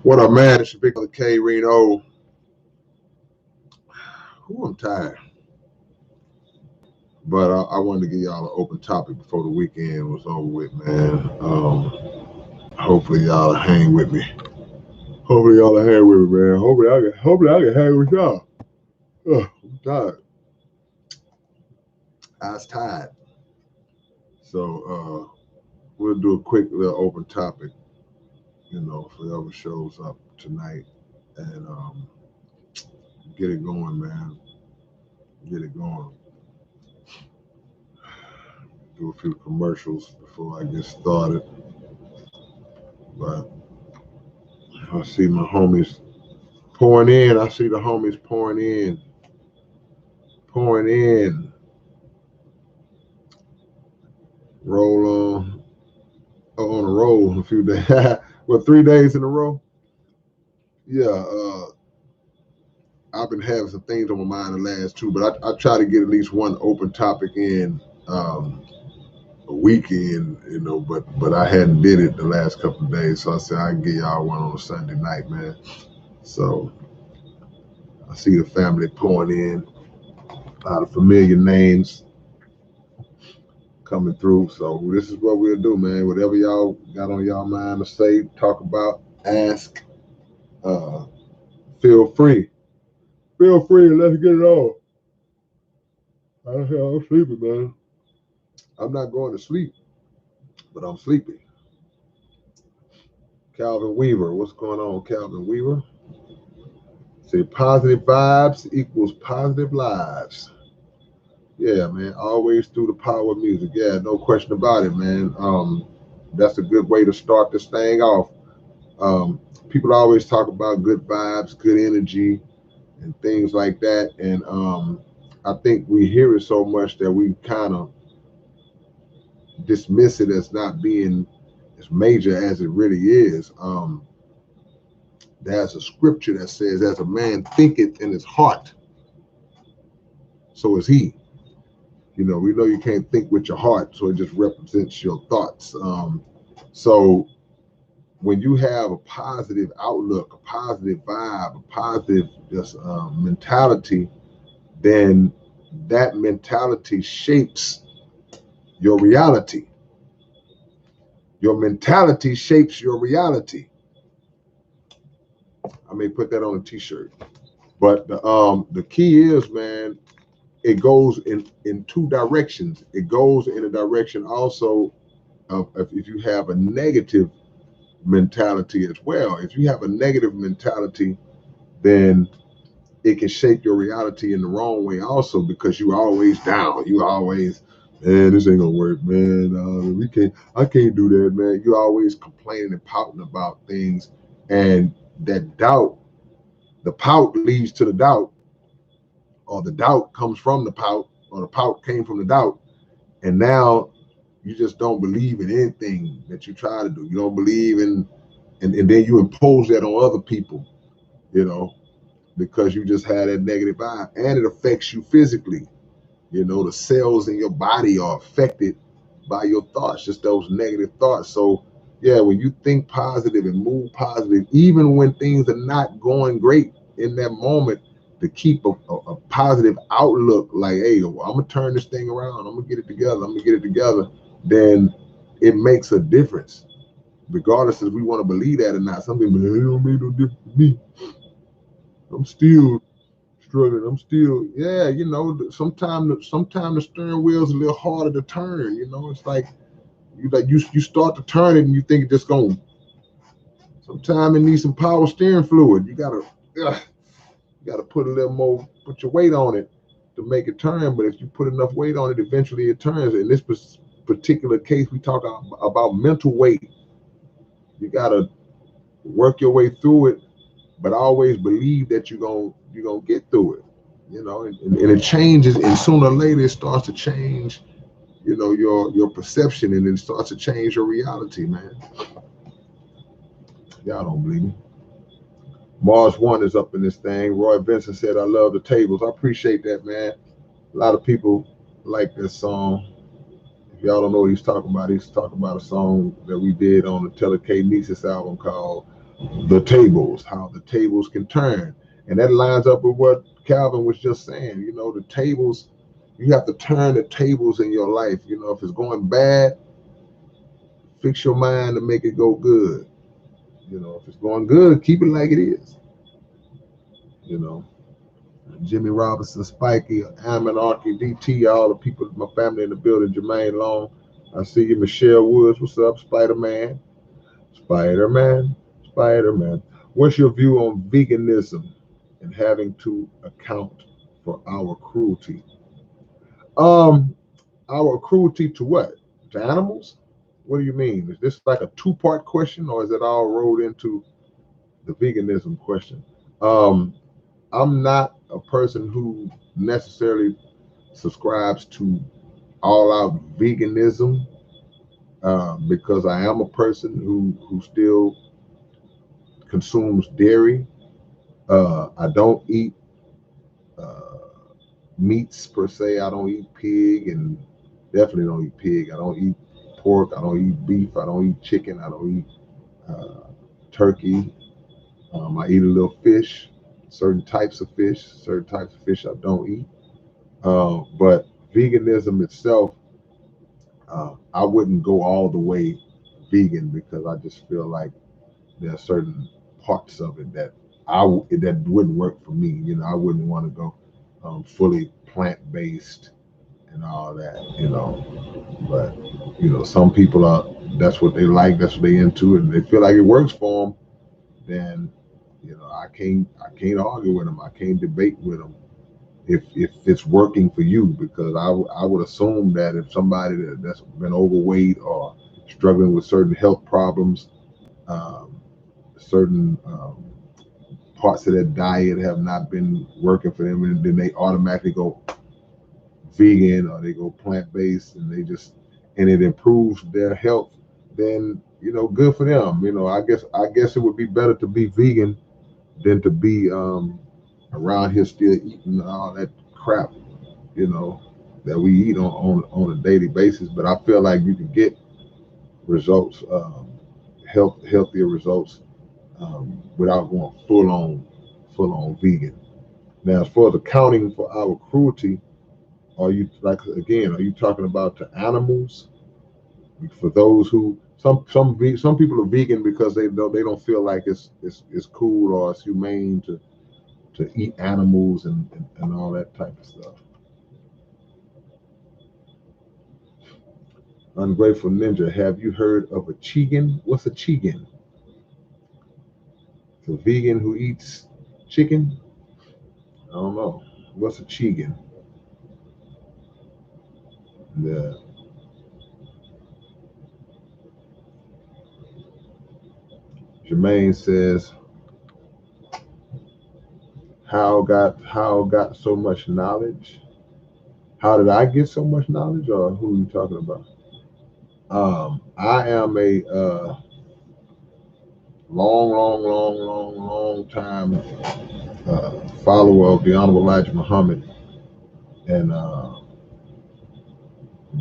What up, man? It's your big brother K-Rino. I'm tired. But I wanted to give y'all an open topic before the weekend was over with, man. Hopefully y'all hang with me. Hopefully y'all hang with me, man. Hopefully I can hang with y'all. I'm tired. I was tired. So we'll do a quick little open topic, for whoever shows up tonight, and get it going, man. Get it going. Do a few commercials before I get started. But I see my homies pouring in. I see the homies pouring in. Roll on a roll a few days. Well, 3 days in a row. Yeah, I've been having some things on my mind the last two, but I try to get at least one open topic in a weekend, but I hadn't did it the last couple of days, so I said I'd give y'all one on a Sunday night, man. So I see the family pouring in, a lot of familiar names coming through. So this is what we'll do, man. Whatever y'all got on y'all mind to say, talk about, ask, feel free. Feel free, let's get it on. I'm sleepy, man. I'm not going to sleep, but I'm sleepy. Calvin Weaver, what's going on, Calvin Weaver? Say positive vibes equals positive lives. Yeah, man, always through the power of music. Yeah, no question about it, man. That's a good way to start this thing off. People always talk about good vibes, good energy, and things like that. And I think we hear it so much that we kind of dismiss it as not being as major as it really is. There's a scripture that says, as a man thinketh in his heart, so is he. We know you can't think with your heart, so it just represents your thoughts. So when you have a positive outlook, a positive vibe, a positive mentality, then that mentality shapes your reality. Your mentality shapes your reality. I may put that on a t-shirt. But the key is, man, it goes in two directions. It goes in a direction also of if you have a negative mentality as well. If you have a negative mentality, then it can shape your reality in the wrong way also, because you're always down. You always, man, this ain't gonna work, man. I can't do that, man. You're always complaining and pouting about things, and that doubt, the pout leads to the doubt, or the doubt comes from the pout, or the pout came from the doubt, and now you just don't believe in anything that you try to do. You don't believe in, and then you impose that on other people, because you just had that negative vibe, and it affects you physically. The cells in your body are affected by your thoughts, just those negative thoughts. So yeah, when you think positive and move positive, even when things are not going great in that moment, to keep a positive outlook, like, hey, I'm gonna turn this thing around, I'm gonna get it together, then it makes a difference, regardless if we want to believe that or not. Some people, it don't make no difference to me. I'm still struggling. I'm still, sometimes the steering wheel's a little harder to turn. It's like you start to turn it and you think it's just going. Sometimes it needs some power steering fluid. You gotta put a little more, put your weight on it to make it turn. But if you put enough weight on it, eventually it turns. In this particular case, we talk about mental weight. You gotta work your way through it, but always believe that you're gonna get through it. And it changes, and sooner or later it starts to change, your perception, and it starts to change your reality, man. Y'all don't believe me. Mars One is up in this thing. Roy Benson said, I love the tables. I appreciate that, man. A lot of people like this song. If y'all don't know what he's talking about a song that we did on the Tele K Nieces album called the tables, how the tables can turn. And that lines up with what Calvin was just saying. You know, the tables, you have to turn the tables in your life. You know, if it's going bad, fix your mind to make it go good. You know, if it's going good, keep it like it is. You know, Jimmy Robinson, Spikey, Arky, DT, all the people, my family in the building, Jermaine Long. I see you, Michelle Woods. What's up, Spider Man? Spider Man, Spider Man. What's your view on veganism and having to account for our cruelty? Um, our cruelty to what? To animals? What do you mean? Is this like a two-part question, or is it all rolled into the veganism question? Um, I'm not a person who necessarily subscribes to all-out veganism because I am a person who still consumes dairy. I don't eat uh, meats per se. I don't eat pig, and definitely don't eat pig. I don't eat pork. I don't eat beef. I don't eat chicken. I don't eat turkey. I eat a little fish, certain types of fish. Certain types of fish I don't eat. But veganism itself, I wouldn't go all the way vegan because I just feel like there are certain parts of it that that wouldn't work for me. You know, I wouldn't want to go fully plant based and all that. You know, but you know, some people are that's what they like, that's what they into, and they feel like it works for them. Then you know, I can't argue with them. I can't debate with them if it's working for you because I would assume that if somebody that's been overweight or struggling with certain health problems, um, certain parts of their diet have not been working for them, and then they automatically go vegan or they go plant based, and and it improves their health. Then you know, good for them. You know, I guess it would be better to be vegan than to be around here still eating all that crap. You know, that we eat on a daily basis. But I feel like you can get results, healthier results without going full on vegan. Now, as far as accounting for our cruelty, are you like again? Are you talking about to animals? For those who some people are vegan because they don't feel like it's cool or it's humane to eat animals and all that type of stuff. Ungrateful Ninja, have you heard of a chigan? What's a chigan? It's a vegan who eats chicken? I don't know. What's a chigan? The Jermaine says, how got so much knowledge? How did I get so much knowledge, or who are you talking about? I am a long time follower of the Honorable Elijah Muhammad, and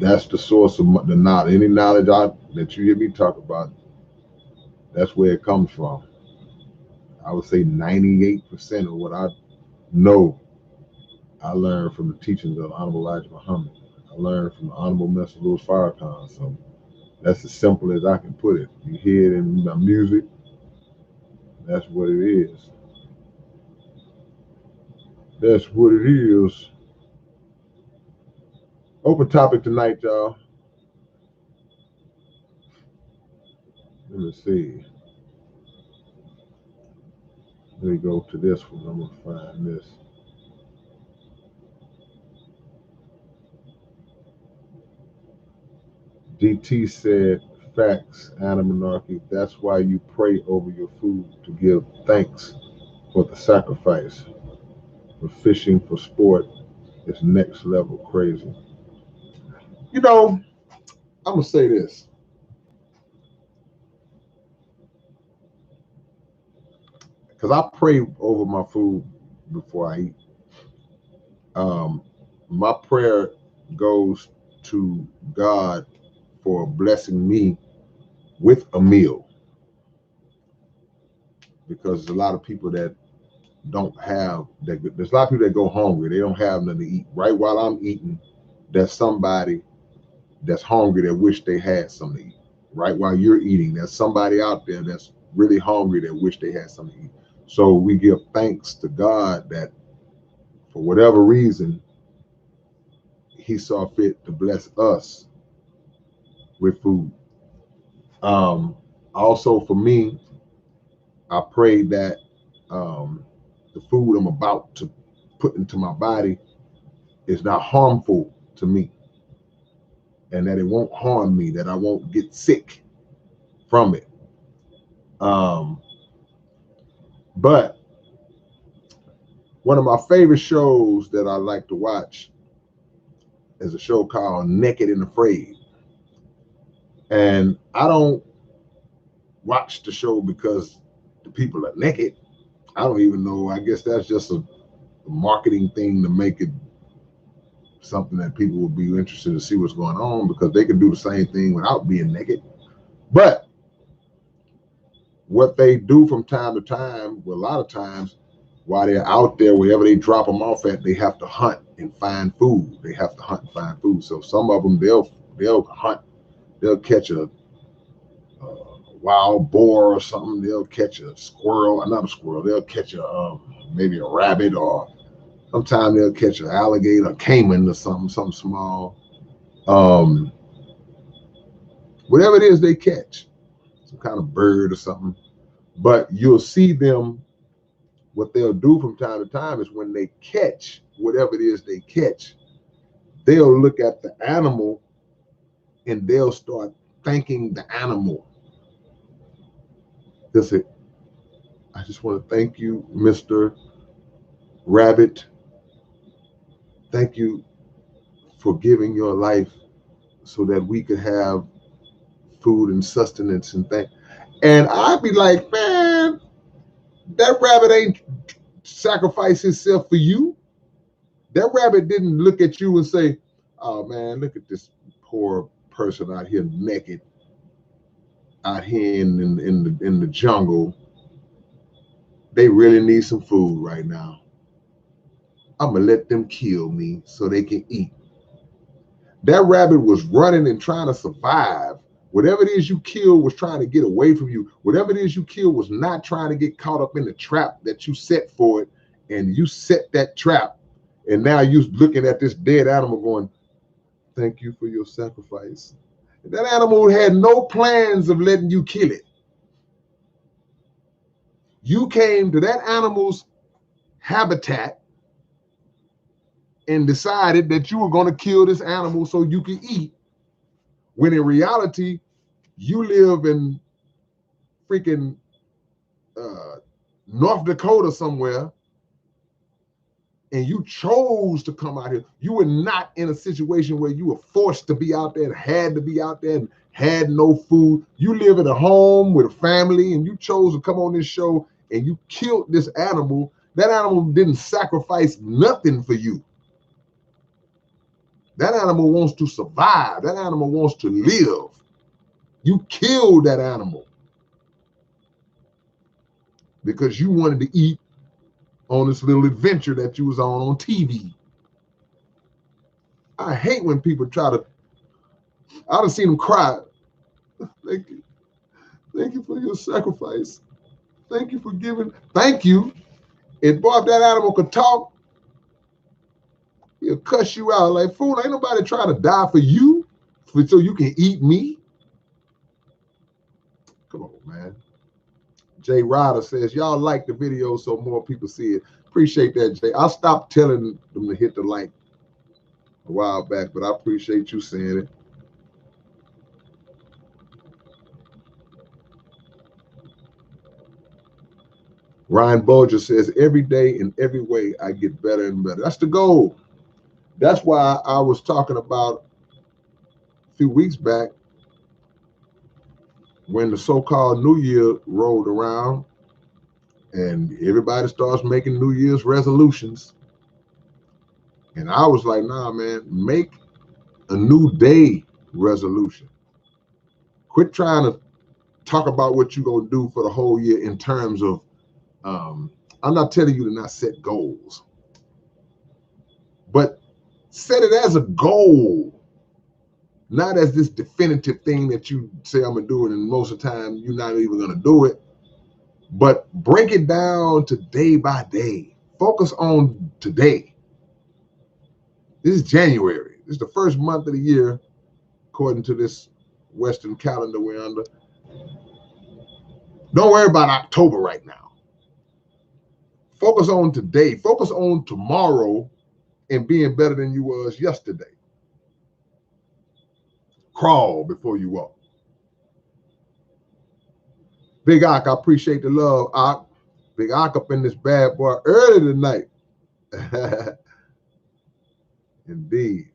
that's the source of the knowledge. Any knowledge that you hear me talk about, that's where it comes from. I would say 98% of what I know, I learned from the teachings of Honorable Elijah Muhammad. I learned from the Honorable Mr. Louis Farrakhan. So that's as simple as I can put it. You hear it in my music, that's what it is. That's what it is. Open topic tonight, y'all. Let me see. Let me go to this one. I'm gonna find this. DT said, "Facts, Anarchy. That's why you pray over your food to give thanks for the sacrifice. For fishing for sport is next level crazy." You know, I'm gonna say this because I pray over my food before I eat. Um, my prayer goes to God for blessing me with a meal. because there's a lot of people that don't have that. There's a lot of people that go hungry. They don't have nothing to eat. Right while I'm eating, there's somebody that's hungry that wish they had something to eat. Right while you're eating, there's somebody out there that's really hungry that wish they had something to eat. So we give thanks to God that for whatever reason, he saw fit to bless us with food. Also for me, I pray that the food I'm about to put into my body is not harmful to me, and that it won't harm me, that I won't get sick from it. Um, but one of my favorite shows that I like to watch is a show called Naked and Afraid. And I don't watch the show because the people are naked. I don't even know. I guess that's just a marketing thing to make it something that people will be interested to see what's going on, because they can do the same thing without being naked. But what they do from time to time, well, a lot of times, while they're out there, wherever they drop them off at, they have to hunt and find food. They have to hunt and find food. So some of them, they'll hunt, they'll catch a wild boar or something. They'll catch a squirrel, not a squirrel. They'll catch a maybe a rabbit, or sometimes they'll catch an alligator, a caiman, or something small. Um, Whatever it is they catch, some kind of bird or something. But you'll see them. What they'll do from time to time is when they catch whatever it is they catch, they'll look at the animal and they'll start thanking the animal. They'll say, I just want to thank you, Mr. Rabbit. Thank you for giving your life so that we could have food and sustenance and things. And I'd be like, man, that rabbit ain't sacrificed himself for you. That rabbit didn't look at you and say, oh man, look at this poor person out here naked, out here in the jungle. They really need some food right now. I'm gonna let them kill me so they can eat. That rabbit was running and trying to survive. Whatever it is you killed was trying to get away from you. Whatever it is you killed was not trying to get caught up in the trap that you set for it. And you set that trap. And now you're looking at this dead animal going, thank you for your sacrifice. And that animal had no plans of letting you kill it. You came to that animal's habitat and decided that you were going to kill this animal so you could eat, when in reality, you live in freaking North Dakota somewhere, and you chose to come out here. You were not in a situation where you were forced to be out there and had to be out there and had no food. You live in a home with a family, and you chose to come on this show and you killed this animal. That animal didn't sacrifice nothing for you. That animal wants to survive. That animal wants to live. You killed that animal because you wanted to eat on this little adventure that you was on TV. I hate when people try to, I'd have seen them cry. Thank you. Thank you for your sacrifice. Thank you for giving. Thank you. And boy, if that animal could talk, he'll cuss you out like, fool, ain't nobody trying to die for you so you can eat me. Come on, man. Jay Ryder says, y'all like the video so more people see it. Appreciate that, Jay. I stopped telling them to hit the like a while back, but I appreciate you saying it. Ryan Bolger says, every day in every way, I get better and better. That's the goal. That's why I was talking about a few weeks back when the so-called New Year rolled around and everybody starts making New Year's resolutions. And I was like, nah, man, make a new day resolution. Quit trying to talk about what you're going to do for the whole year in terms of I'm not telling you to not set goals, but set it as a goal, not as this definitive thing that you say I'm gonna do it, and most of the time you're not even gonna do it. But break it down to day by day. Focus on today. This is January. This is the first month of the year, according to this Western calendar we're under. Don't worry about October right now. Focus on today. Focus on tomorrow and being better than you was yesterday. Crawl before you walk. Big Ock, I appreciate the love, Ock. Big Ock up in this bad boy early tonight. Indeed.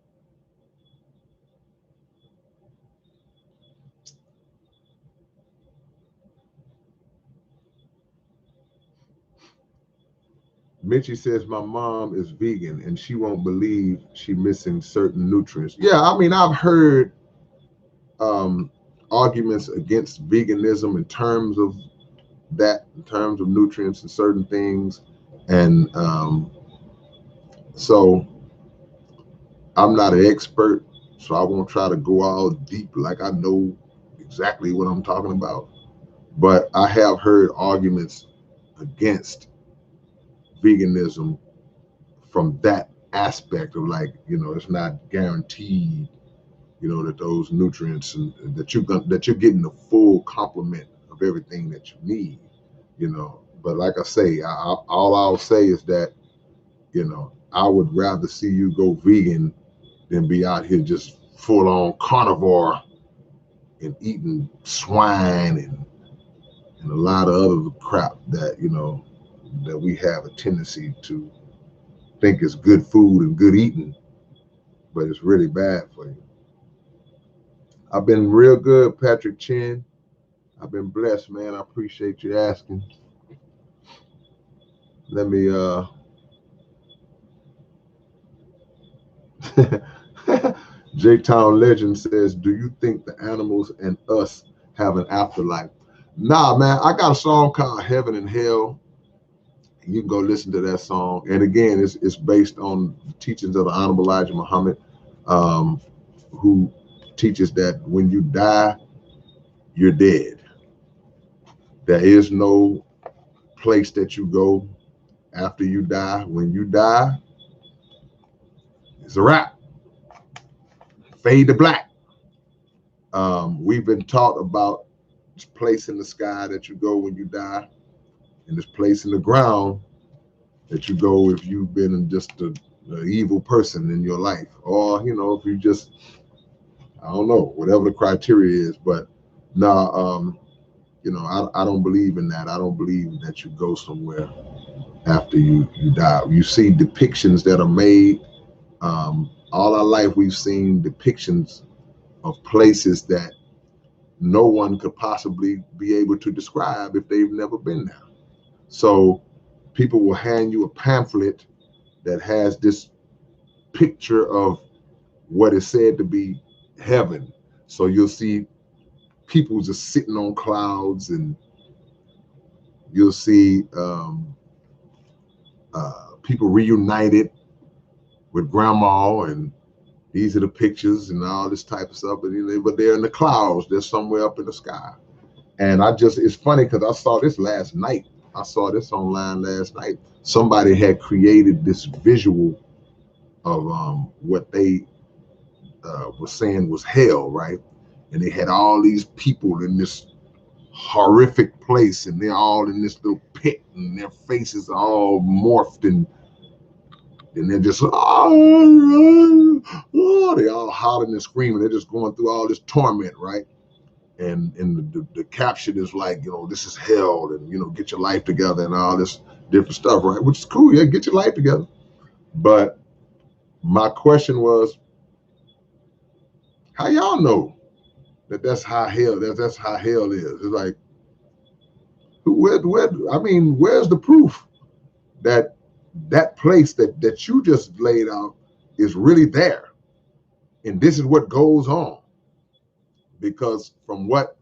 Mitchie says my mom is vegan and she won't believe she missing certain nutrients. Yeah, I mean, I've heard arguments against veganism in terms of that, in terms of nutrients and certain things. And so I'm not an expert, so I won't try to go all deep like I know exactly what I'm talking about. But I have heard arguments against veganism from that aspect of, like, it's not guaranteed, that those nutrients and that you're getting the full complement of everything that you need, But like I say, all I'll say is that, I would rather see you go vegan than be out here just full on carnivore and eating swine and a lot of other crap that, that we have a tendency to think is good food and good eating, but it's really bad for you. I've been real good, Patrick Chin. I've been blessed, man. I appreciate you asking. Let me J-Town Legend says, do you think the animals and us have an afterlife? Nah, man, I got a song called Heaven and Hell. You can go listen to that song. And again, it's based on the teachings of the Honorable Elijah Muhammad, who teaches that when you die, you're dead. There is no place that you go after you die. When you die, it's a wrap. Fade to black. We've been taught about this place in the sky that you go when you die, and this place in the ground that you go if you've been just an evil person in your life, or if you just, I don't know, whatever the criteria is. But no, I don't believe in that. I don't believe that you go somewhere after you die. You see depictions that are made. All our life we've seen depictions of places that no one could possibly be able to describe if they've never been there. So people will hand you a pamphlet that has this picture of what is said to be heaven. So you'll see people just sitting on clouds, and you'll see people reunited with grandma, and these are the pictures and all this type of stuff. But they're in the clouds. They're somewhere up in the sky. And it's funny because I saw this last night. I saw this online last night. Somebody had created this visual of what they were saying was hell, right? And they had all these people in this horrific place, and they're all in this little pit, and their faces are all morphed, and they're just, they all hollering and screaming. They're just going through all this torment, right? And the caption is like, this is hell, and get your life together and all this different stuff, right? Which is cool, yeah, get your life together. But my question was, how y'all know that's how hell that's how hell is? It's like, where's the proof that that place that you just laid out is really there, and this is what goes on? Because from what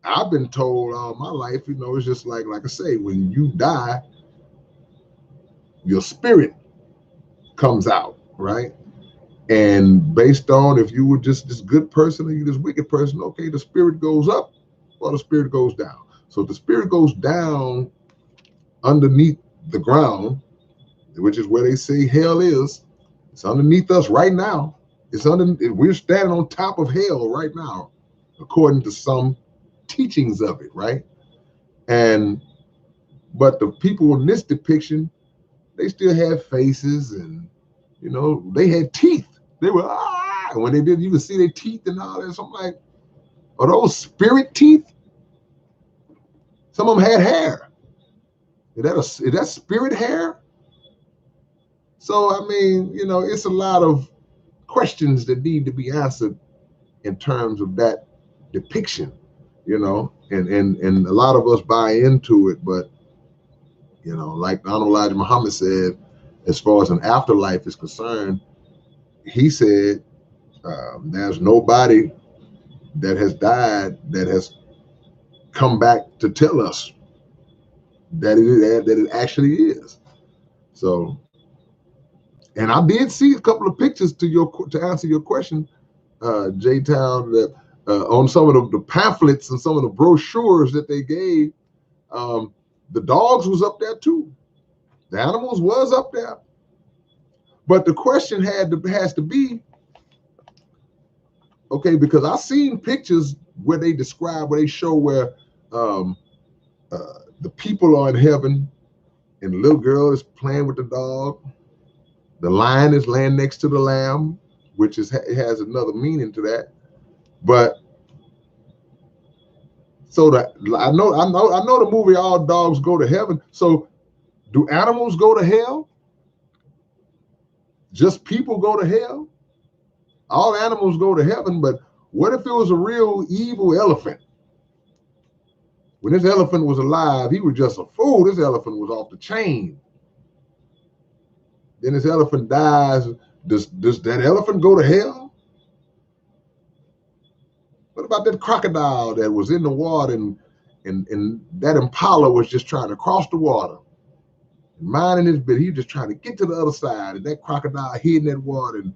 I've been told all my life, it's just like I say, when you die, your spirit comes out, right? And based on if you were just this good person or you this wicked person, okay, the spirit goes up or the spirit goes down. So if the spirit goes down underneath the ground, which is where they say hell is, it's underneath us right now. We're standing on top of hell right now, according to some teachings of it, right? But the people in this depiction, they still had faces and they had teeth. They were and when they did, you could see their teeth and all that. So I'm like, are those spirit teeth? Some of them had hair. Is that spirit hair? So I mean, it's a lot of questions that need to be answered in terms of that depiction, and a lot of us buy into it, but like Donald Elijah Muhammad said, as far as an afterlife is concerned, he said there's nobody that has died that has come back to tell us that it actually is. So, and I did see a couple of pictures to answer your question, J Town, that on some of the pamphlets and some of the brochures that they gave, the dogs was up there too. The animals was up there. But the question has to be, okay, because I've seen pictures where they show where the people are in heaven and the little girl is playing with the dog. The lion is laying next to the lamb, which it has another meaning to that. But so that I know the movie All Dogs Go to Heaven. So do animals go to hell? Just people go to hell? All animals go to heaven, but what if it was a real evil elephant? When this elephant was alive, he was just a fool. This elephant was off the chain. Then this elephant dies. Does that elephant go to hell? What about that crocodile that was in the water and that impala was just trying to cross the water? Minding his bit, he was just trying to get to the other side, and that crocodile hid in that water and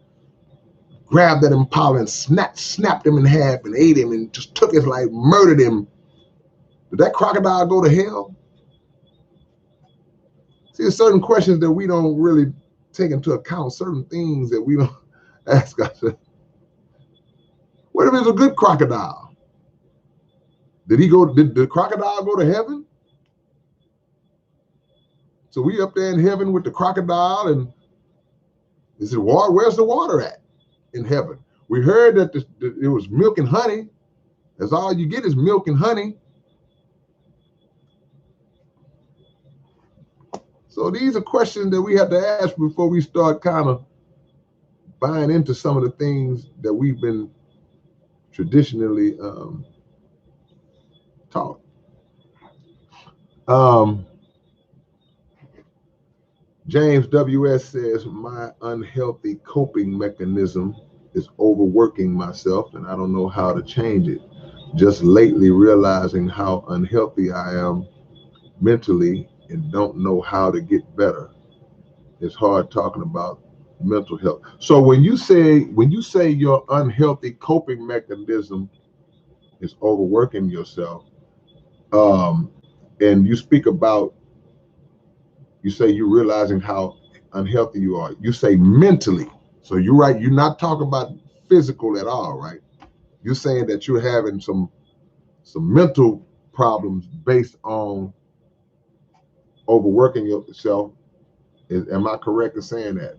grabbed that impala and snapped him in half and ate him and just took his life, murdered him. Did that crocodile go to hell? See, there's certain questions that we don't really take into account, certain things that we don't ask ourselves. What if it's a good crocodile? Did the crocodile go to heaven? So we up there in heaven with the crocodile, and is it water? Where's the water at in heaven? We heard that it was milk and honey. That's all you get is milk and honey. So these are questions that we have to ask before we start kind of buying into some of the things that we've been traditionally taught. James W.S. says, my unhealthy coping mechanism is overworking myself, and I don't know how to change it. Just lately realizing how unhealthy I am mentally and don't know how to get better. It's hard talking about mental health. So when you say your unhealthy coping mechanism is overworking yourself, and you speak about, you say you're realizing how unhealthy you are. You say mentally. So you're right. You're not talking about physical at all, right? You're saying that you're having some mental problems based on overworking yourself. Am I correct in saying that?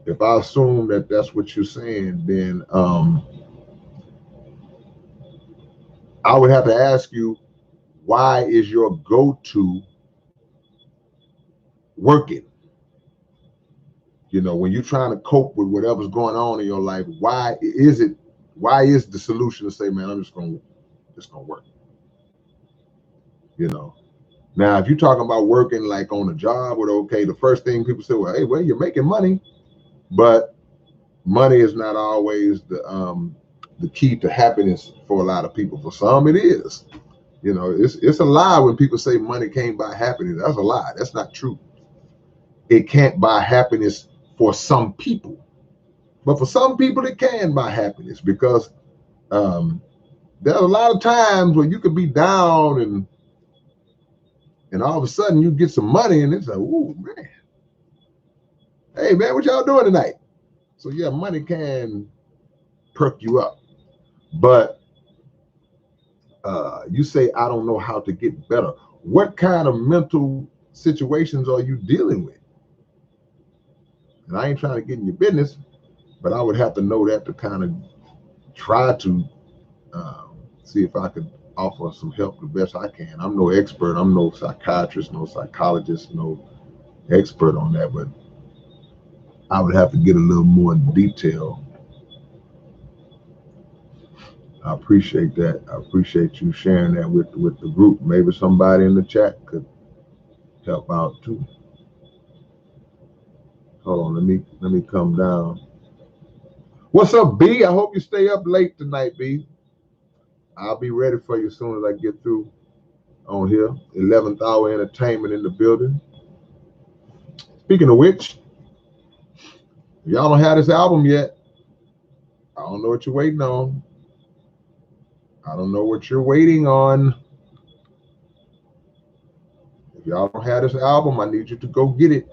If I assume that that's what you're saying, then I would have to ask you, why is your go-to working? When you're trying to cope with whatever's going on in your life, why is the solution to say, man, I'm just gonna work? Now, if you're talking about working like on a job, okay, the first thing people say, well, hey, you're making money, but money is not always the the key to happiness for a lot of people. For some, it is. You know, it's a lie when people say money can't buy happiness. That's a lie. That's not true. It can't buy happiness for some people, but for some people, it can buy happiness because there's a lot of times where you could be down and all of a sudden you get some money and it's like, ooh, man. Hey, man, what y'all doing tonight? So, yeah, money can perk you up. But you say, I don't know how to get better. What kind of mental situations are you dealing with? And I ain't trying to get in your business, but I would have to know that to kind of try to see if I could offer some help the best I can. I'm no expert. I'm no psychiatrist, no psychologist, no expert on that, but I would have to get a little more in detail. I appreciate that. I appreciate you sharing that with the group. Maybe somebody in the chat could help out too. Hold on, let me come down. What's up, B? I hope you stay up late tonight, B. I'll be ready for you as soon as I get through on here. 11th Hour Entertainment in the building. Speaking of which, if y'all don't have this album yet, I don't know what you're waiting on. I don't know what you're waiting on. If y'all don't have this album, I need you to go get it.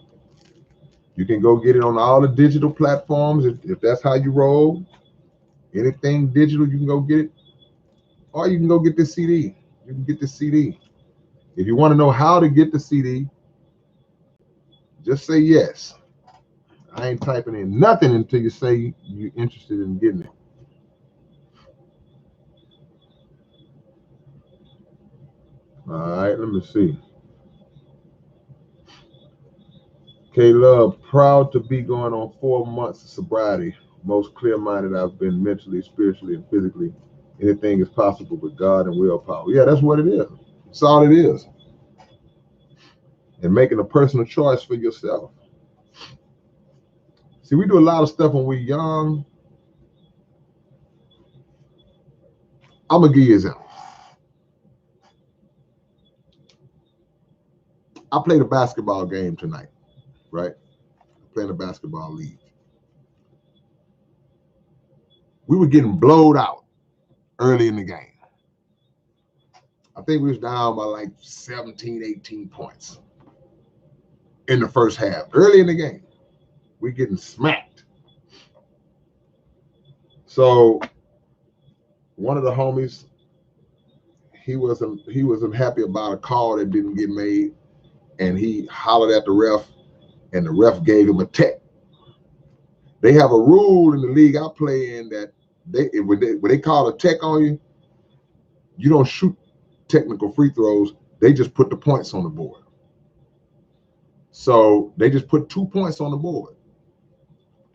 You can go get it on all the digital platforms if that's how you roll. Anything digital, you can go get it. Or you can go get this CD. You can get the CD. If you want to know how to get the CD, just say yes. I ain't typing in nothing until you say you're interested in getting it. All right, let me see. K-Love, proud to be going on 4 months of sobriety. Most clear-minded I've been mentally, spiritually, and physically. Anything is possible with God and willpower. Yeah, that's what it is. That's all it is. And making a personal choice for yourself. See, we do a lot of stuff when we're young. I'm going to give you an example. I played a basketball game tonight, right? Playing a basketball league. We were getting blowed out early in the game. I think we was down by like 17, 18 points in the first half. Early in the game, we getting smacked. So one of the homies, he wasn't happy about a call that didn't get made, and he hollered at the ref, and the ref gave him a tech. They have a rule in the league I play in that when they call a tech on you, you don't shoot technical free throws. They just put the points on the board. So they just put 2 points on the board.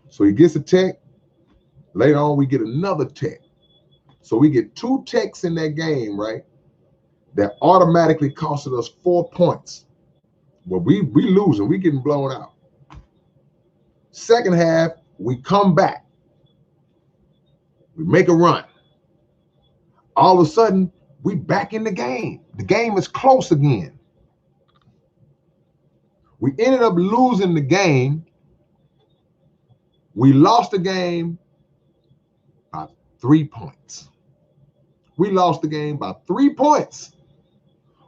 So he gets a tech. Later on, we get another tech. So we get 2 techs in that game, right? That automatically costed us 4 points. Well, we losing. We getting blown out. Second half, we come back. We make a run. All of a sudden, we back in the game. The game is close again. We ended up losing the game. We lost the game by 3 points. We lost the game by 3 points,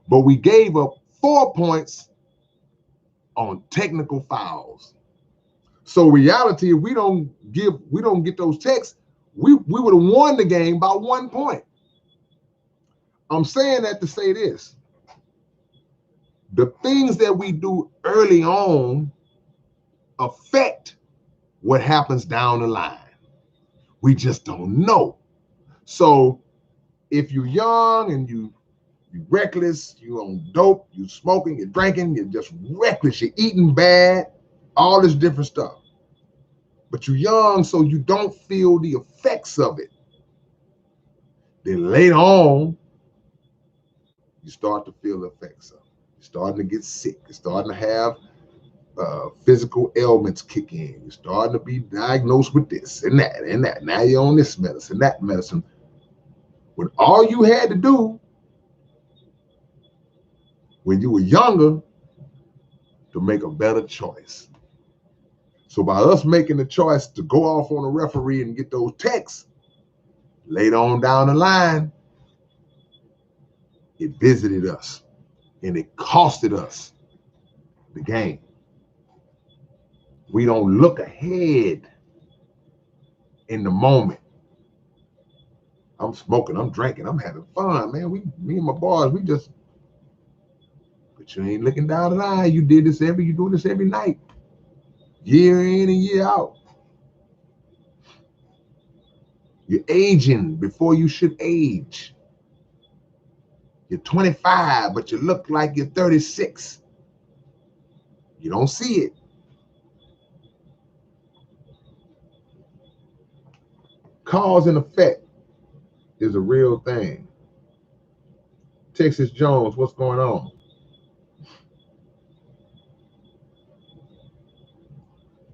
but we gave up 4 points on technical fouls. So reality, if we don't get those techs, we would have won the game by 1 point. I'm saying that to say this. The things that we do early on affect what happens down the line. We just don't know. So if you're young and you're reckless, you're on dope, you're smoking, you're drinking, you're just reckless, you're eating bad, all this different stuff. But you're young, so you don't feel the effects of it. Then later on, you start to feel the effects of it. You're starting to get sick. You're starting to have physical ailments kick in. You're starting to be diagnosed with this and that and that. Now you're on this medicine, that medicine. When all you had to do when you were younger to make a better choice. So by us making the choice to go off on a referee and get those texts, later on down the line, it visited us and it costed us the game. We don't look ahead in the moment. I'm smoking, I'm drinking, I'm having fun, man. Me and my boys, but you ain't looking down the line. You doing this every night, year in and year out. You're aging before you should age. You're 25, but you look like you're 36. You don't see it. Cause and effect is a real thing. Texas Jones, what's going on?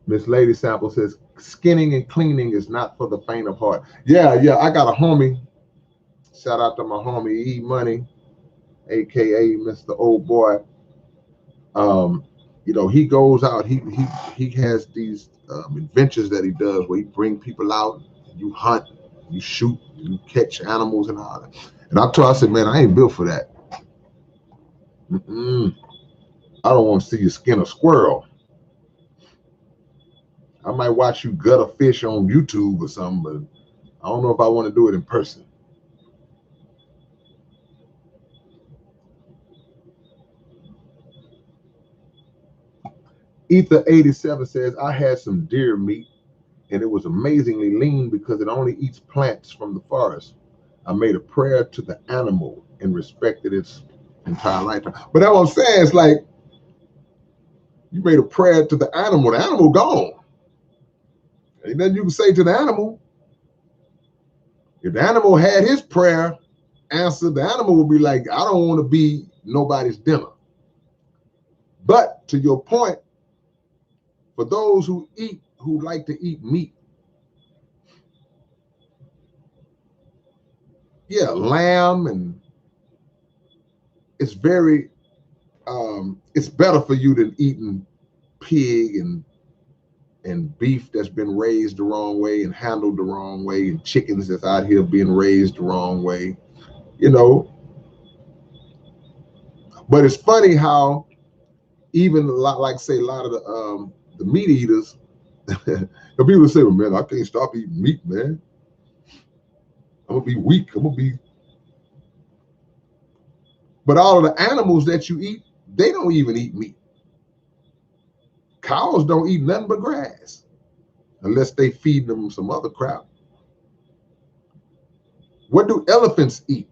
Miss Lady Sample says, skinning and cleaning is not for the faint of heart. Yeah, I got a homie. Shout out to my homie E Money, aka Mr. Old Boy. He goes out, he has these adventures that he does where he bring people out, you hunt, you shoot, you catch animals and all that. And I said, man, I ain't built for that. I don't want to see you skin a squirrel. I might watch you gut a fish on YouTube or something, but I don't know if I want to do it in person. Ether87 says, I had some deer meat and it was amazingly lean because it only eats plants from the forest. I made a prayer to the animal and respected its entire lifetime. But that's what I'm saying. It's like you made a prayer to the animal gone. Ain't nothing you can say to the animal. If the animal had his prayer answered, the animal would be like, I don't want to be nobody's dinner. But to your point, for those who like to eat meat, yeah, lamb, and it's very, it's better for you than eating pig and beef that's been raised the wrong way and handled the wrong way, and chickens that's out here being raised the wrong way, But it's funny how even a lot of the meat eaters, the people say, well, man, I can't stop eating meat, man. I'm gonna be weak. But all of the animals that you eat, they don't even eat meat. Cows don't eat nothing but grass unless they feed them some other crap. What do elephants eat?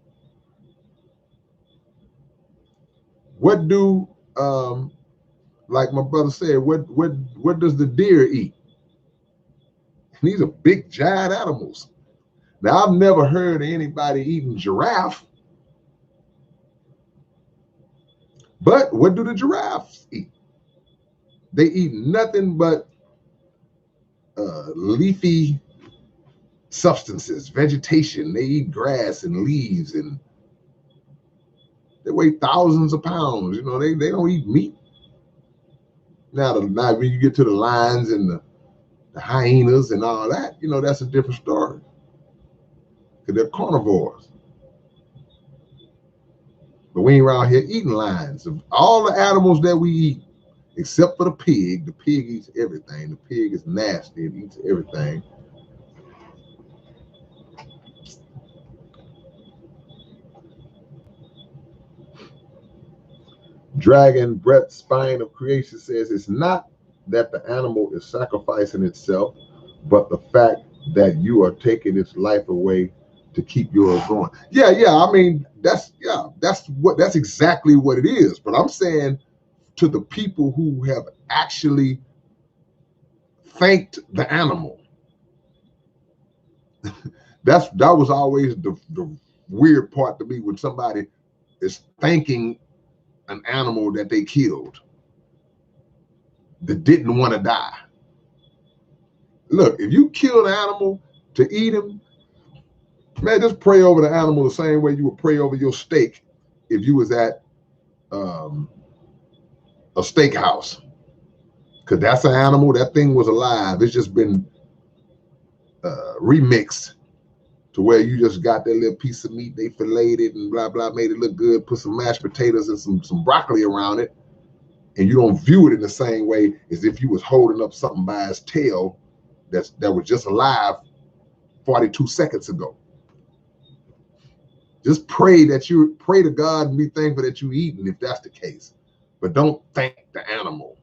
What do like my brother said, what does the deer eat? And these are big giant animals. Now I've never heard of anybody eating giraffe. But what do the giraffes eat? They eat nothing but leafy substances, vegetation. They eat grass and leaves, and they weigh thousands of pounds. They don't eat meat. Now when you get to the lions and the hyenas and all that, that's a different story. Because they're carnivores. But we ain't around here eating lions. Of all the animals that we eat, except for the pig eats everything. The pig is nasty. It eats everything. Dragon Breath Spine of Creation says it's not that the animal is sacrificing itself, but the fact that you are taking its life away to keep yours going. Yeah. I mean, that's exactly what it is. But I'm saying to the people who have actually thanked the animal, that was always the weird part to me, when somebody is thanking an animal that they killed. that didn't want to die. Look, if you kill an animal to eat him, man, just pray over the animal the same way you would pray over your steak if you was at a steakhouse. Because that's an animal, that thing was alive. It's just been remixed to where you just got that little piece of meat, they filleted it and blah, blah, made it look good, put some mashed potatoes and some broccoli around it, and you don't view it in the same way as if you was holding up something by its tail that was just alive 42 seconds ago. Just pray to God and be thankful that you eating if that's the case. But don't thank the animal.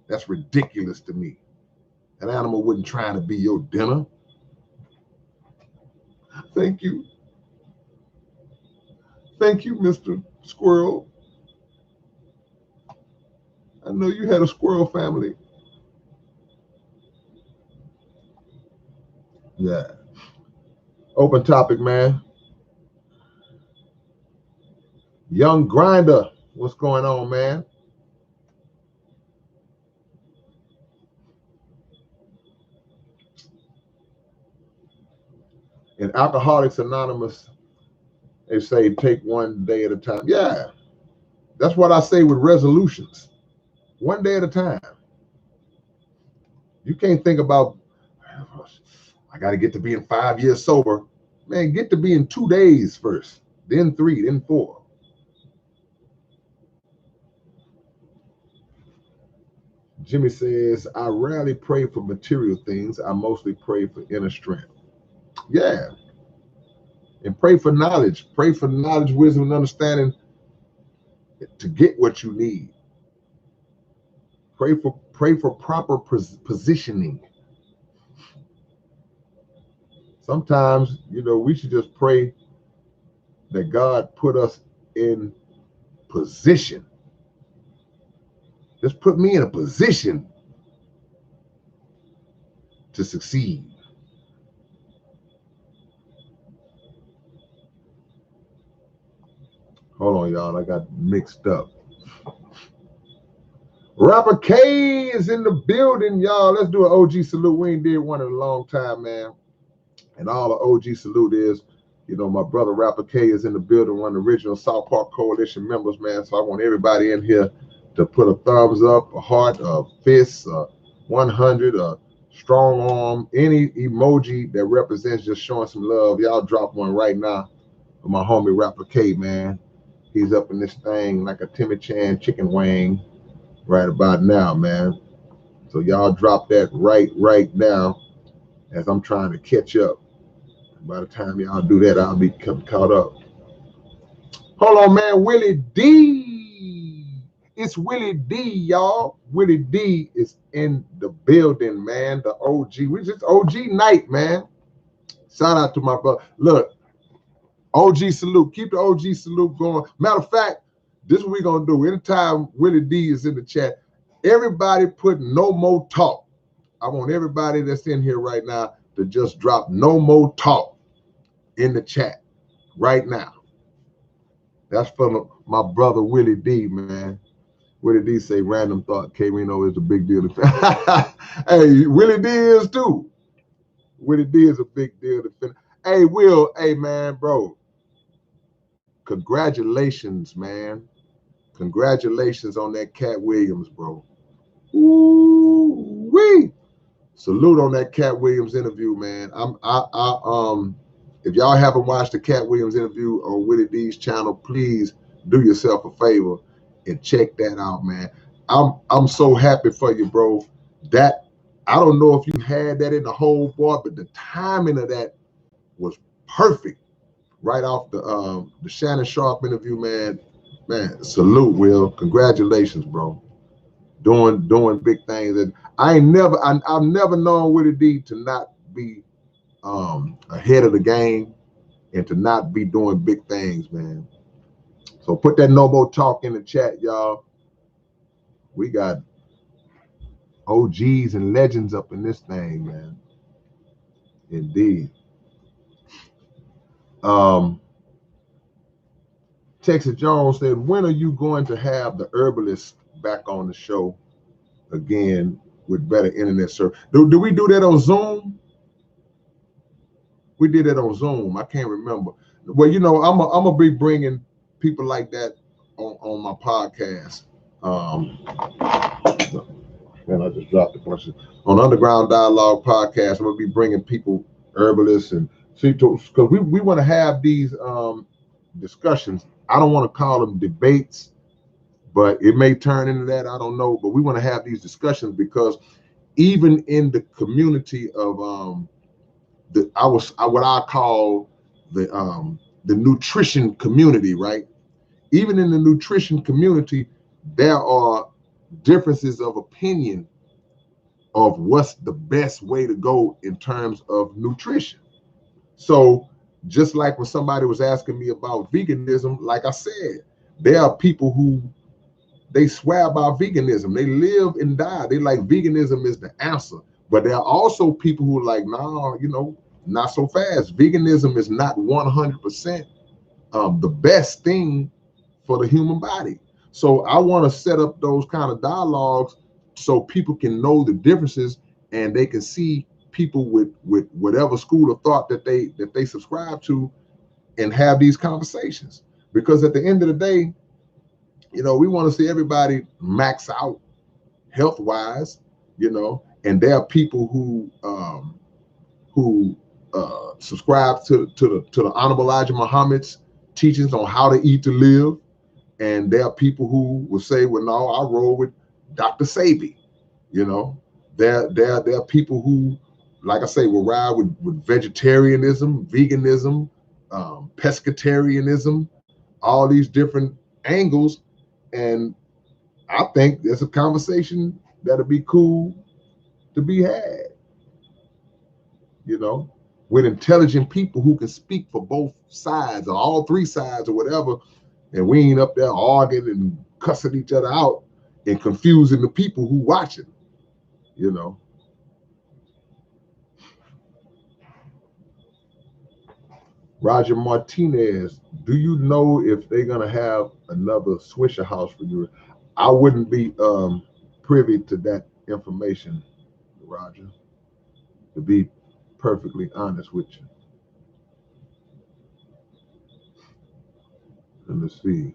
That's ridiculous to me. An animal wasn't trying to be your dinner. Thank you. Thank you, Mr. Squirrel. I know you had a squirrel family. Yeah. Open topic, man. Young Grinder, what's going on, man? In Alcoholics Anonymous, they say take one day at a time. Yeah, that's what I say with resolutions. One day at a time. You can't think about, I got to get to being 5 years sober. Man, get to being 2 days first, then 3, then 4. Jimmy says, I rarely pray for material things. I mostly pray for inner strength. Yeah. And pray for knowledge. Pray for knowledge, wisdom, and understanding to get what you need. Pray for proper positioning. Sometimes, we should just pray that God put us in position. Just put me in a position to succeed. Hold on, y'all. I got mixed up. Rapper K is in the building, y'all. Let's do an OG salute. We ain't did one in a long time, man. And all the OG salute is, my brother Rapper K is in the building, one of the original South Park Coalition members, man. So I want everybody in here to put a thumbs up, a heart, a fist, a 100, a strong arm, any emoji that represents just showing some love. Y'all drop one right now for my homie Rapper K, man. He's up in this thing like a Timmy Chan chicken wing right about now, man. So y'all drop that right now as I'm trying to catch up. By the time y'all do that, I'll be caught up. Hold on, man. Willie D. It's Willie D, y'all. Willie D is in the building, man. The OG. We just OG night, man. Shout out to my brother. Look, OG salute. Keep the OG salute going. Matter of fact, this is what we're going to do. Anytime Willie D is in the chat, everybody put no more talk. I want everybody that's in here right now to just drop no more talk in the chat right now. That's for my brother Willie D, man. Willie D say random thought. K-Rino is a big deal. Hey, Willie D is too. Willie D is a big deal. Hey, Will, hey, man, bro. Congratulations, man. Congratulations on that Cat Williams, bro. Ooh-wee. Salute on that Cat Williams interview, man. If y'all haven't watched the Cat Williams interview on Willie D's channel, please do yourself a favor and check that out, man. I'm so happy for you, bro. That I don't know if you had that in the whole board, but the timing of that was perfect. Right off the Shannon Sharp interview, man. Man, salute, Will. Congratulations, bro. Doing big things. And I've never known Willie D to not be ahead of the game and to not be doing big things, man. So put that no more talk in the chat, y'all. We got OGs and legends up in this thing, man. Indeed. Texas Jones said, when are you going to have the herbalist back on the show again with better internet service. Do we do that on Zoom? We did it on Zoom. I can't remember. Well, you know, I'm gonna be bringing people like that on my podcast. Man, I just dropped the question on Underground Dialogue podcast. I'm gonna be bringing people, herbalists, and see, because we want to have these discussions. I don't want to call them debates, but it may turn into that. I don't know. But we want to have these discussions because even in the community of what I call the nutrition community, right? Even in the nutrition community, there are differences of opinion of what's the best way to go in terms of nutrition. So just like when somebody was asking me about veganism, like I said, there are people who they swear by veganism. They live and die. They like veganism is the answer. But there are also people who are like, nah, you know, not so fast. Veganism is not 100% the best thing for the human body. So I want to set up those kind of dialogues so people can know the differences and they can see people with whatever school of thought that they subscribe to and have these conversations. Because at the end of the day, you know, we want to see everybody max out health wise, you know, and there are people who subscribe to the Honorable Elijah Muhammad's teachings on how to eat to live. And there are people who will say, well, no, I roll with Dr. Sabi. You know, there are people who, like I say, will ride with vegetarianism, veganism, pescatarianism, all these different angles. And I think there's a conversation that'll be cool to be had, you know, with intelligent people who can speak for both sides or all three sides or whatever. And we ain't up there arguing and cussing each other out and confusing the people who watching, you know. Roger Martinez, do you know if they're gonna have another Swisher House for you? I wouldn't be privy to that information, Roger, to be perfectly honest with you. Let me see.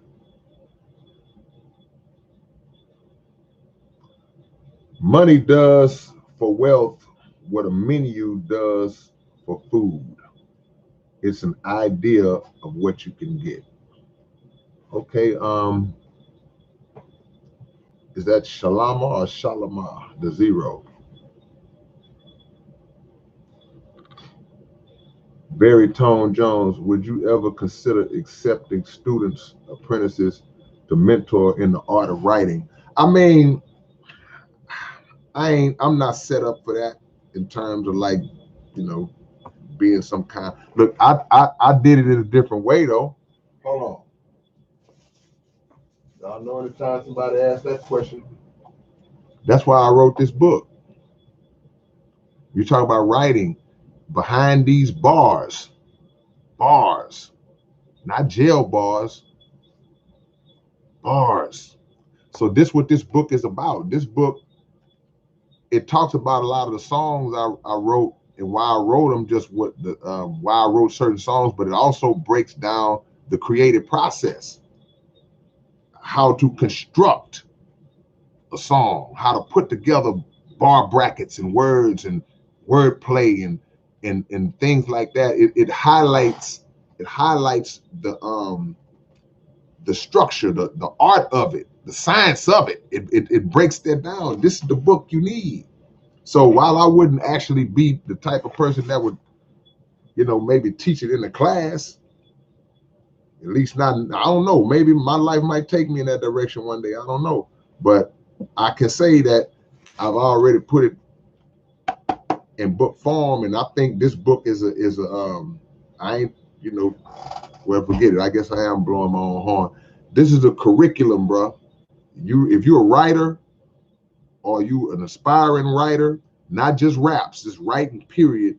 Money does for wealth what a menu does for food. It's an idea of what you can get. Okay, is that Shalama or Shalama, the zero? Barry Tone Jones, would you ever consider accepting students, apprentices to mentor in the art of writing? I mean, I'm not set up for that in terms of like, you know, being some kind. Look, I did it in a different way though. Hold on. Y'all know anytime somebody asks that question, that's why I wrote this book. You talk about writing behind these bars, not jail bars, bars. So this what this book is about. This book, it talks about a lot of the songs I wrote and why I wrote them, just what the why I wrote certain songs, but it also breaks down the creative process, how to construct a song, how to put together bar brackets and words and wordplay and things like that. It highlights the structure, the art of it, the science of it. It breaks that down. This is the book you need. So while I wouldn't actually be the type of person that would, you know, maybe teach it in the class, at least not, I don't know, maybe my life might take me in that direction one day. I don't know. But I can say that I've already put it in book form, and I think this book is a I ain't, you know, well, forget it. I guess I am blowing my own horn. This is a curriculum, bro. If you're a writer or you an aspiring writer, not just raps, just writing, period,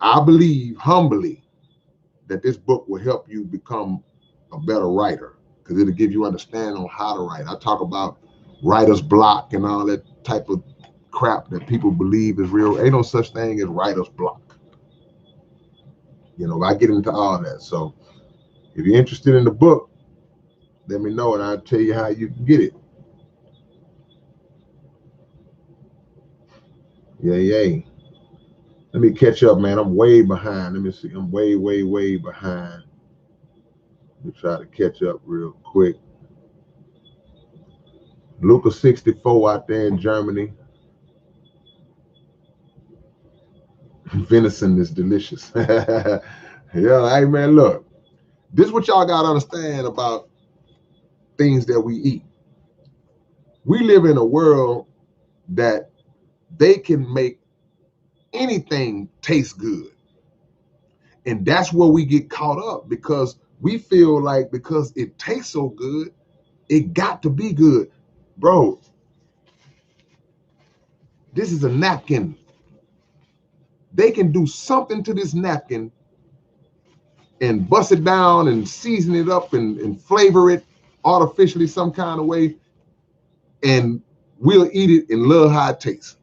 I believe humbly that this book will help you become a better writer. because it'll give you understanding on how to write. I talk about writer's block and all that type of crap that people believe is real. Ain't no such thing as writer's block. You know, I get into all that. So if you're interested in the book, let me know and I'll tell you how you can get it. Yay. Let me catch up, man. I'm way behind. Let me see. I'm way behind. Let me try to catch up real quick. Luca 64 out there in Germany. Venison is delicious. Yeah, hey man, look. This is what y'all gotta understand about things that we eat. We live in a world that they can make anything taste good. And that's where we get caught up because we feel like because it tastes so good, it got to be good. Bro, this is a napkin. They can do something to this napkin and bust it down and season it up and flavor it artificially some kind of way, and we'll eat it and love how it tastes.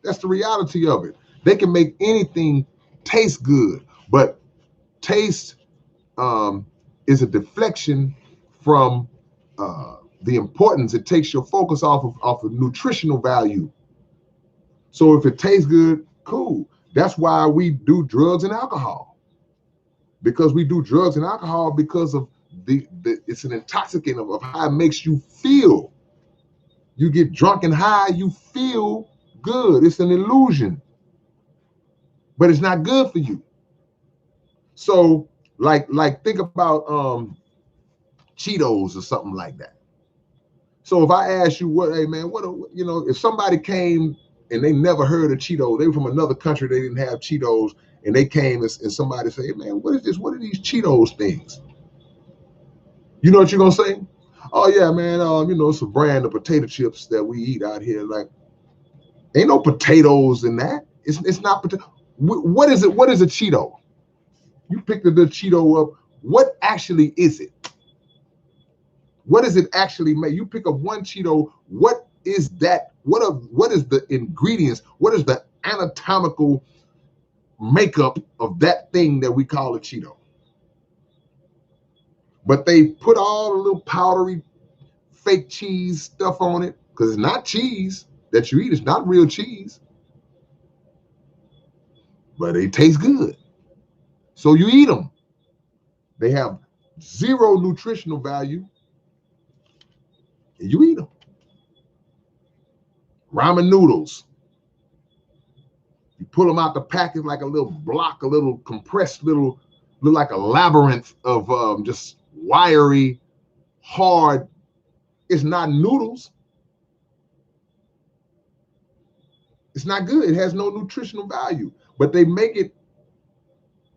That's the reality of it. They can make anything taste good, but taste is a deflection from the importance. It takes your focus off of nutritional value. So if it tastes good, cool. That's why we do drugs and alcohol. Because we do drugs and alcohol because of it's an intoxicant of how it makes you feel. You get drunk and high, you feel good. It's an illusion, but it's not good for you. So like think about Cheetos or something like that. So if I ask you what, hey man, if somebody came and they never heard of Cheetos, they were from another country, they didn't have Cheetos, and they came and somebody said, hey man, what is this? What are these Cheetos things? You know what you're gonna say? Oh yeah, man, it's a brand of potato chips that we eat out here. Like, ain't no potatoes in that. It's not potato. What is it? What is a Cheeto? You pick the Cheeto up. What actually is it? What does it actually make? You pick up one Cheeto. What is that? What is the ingredients? What is the anatomical makeup of that thing that we call a Cheeto? But they put all the little powdery fake cheese stuff on it because it's not cheese that you eat. It's not real cheese, but they taste good. So you eat them. They have zero nutritional value, and you eat them. Ramen noodles. You pull them out the package like a little block, a little compressed, look like a labyrinth of just wiry, hard. It's not noodles. It's not good. It has no nutritional value, but they make it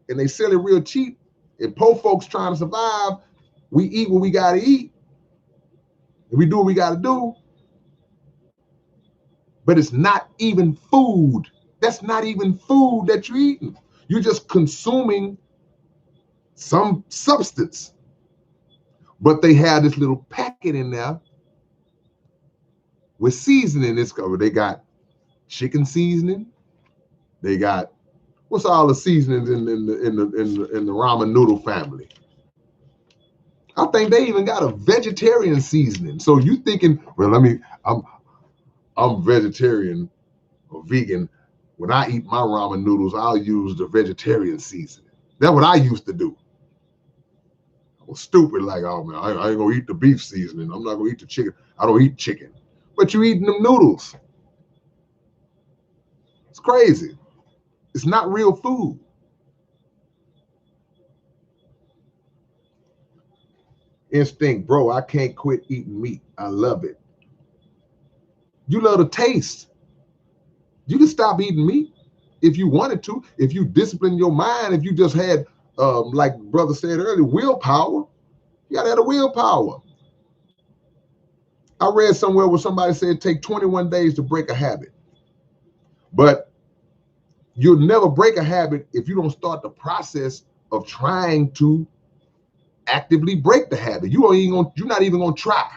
and they sell it real cheap. And poor folks trying to survive, we eat what we got to eat. And we do what we got to do. But it's not even food. That's not even food that you're eating. You're just consuming some substance. But they have this little packet in there with seasoning. They got chicken seasoning. They got what's all the seasonings in the ramen noodle family. I think they even got a vegetarian seasoning. So you thinking, well, I'm vegetarian or vegan. When I eat my ramen noodles, I'll use the vegetarian seasoning. That's what I used to do. I was stupid, like, oh man, I ain't gonna eat the beef seasoning. I'm not gonna eat the chicken. I don't eat chicken. But you eating them noodles. It's crazy. It's not real food. Instinct, bro, I can't quit eating meat. I love it. You love the taste. You can stop eating meat if you wanted to, if you discipline your mind, if you just had, like brother said earlier, willpower. You gotta have the willpower. I read somewhere where somebody said take 21 days to break a habit. But you'll never break a habit if you don't start the process of trying to actively break the habit. You're not even gonna try.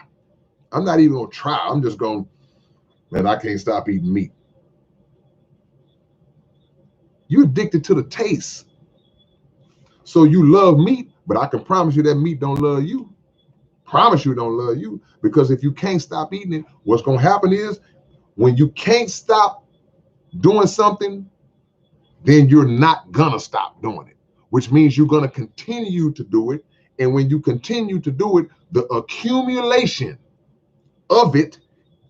I'm not even gonna try. I'm just going, man, I can't stop eating meat. You're addicted to the taste. So you love meat, but I can promise you that meat don't love you. Promise you it don't love you. Because if you can't stop eating it, what's gonna happen is when you can't stop doing something, then you're not gonna stop doing it, which means you're gonna continue to do it. And when you continue to do it, the accumulation of it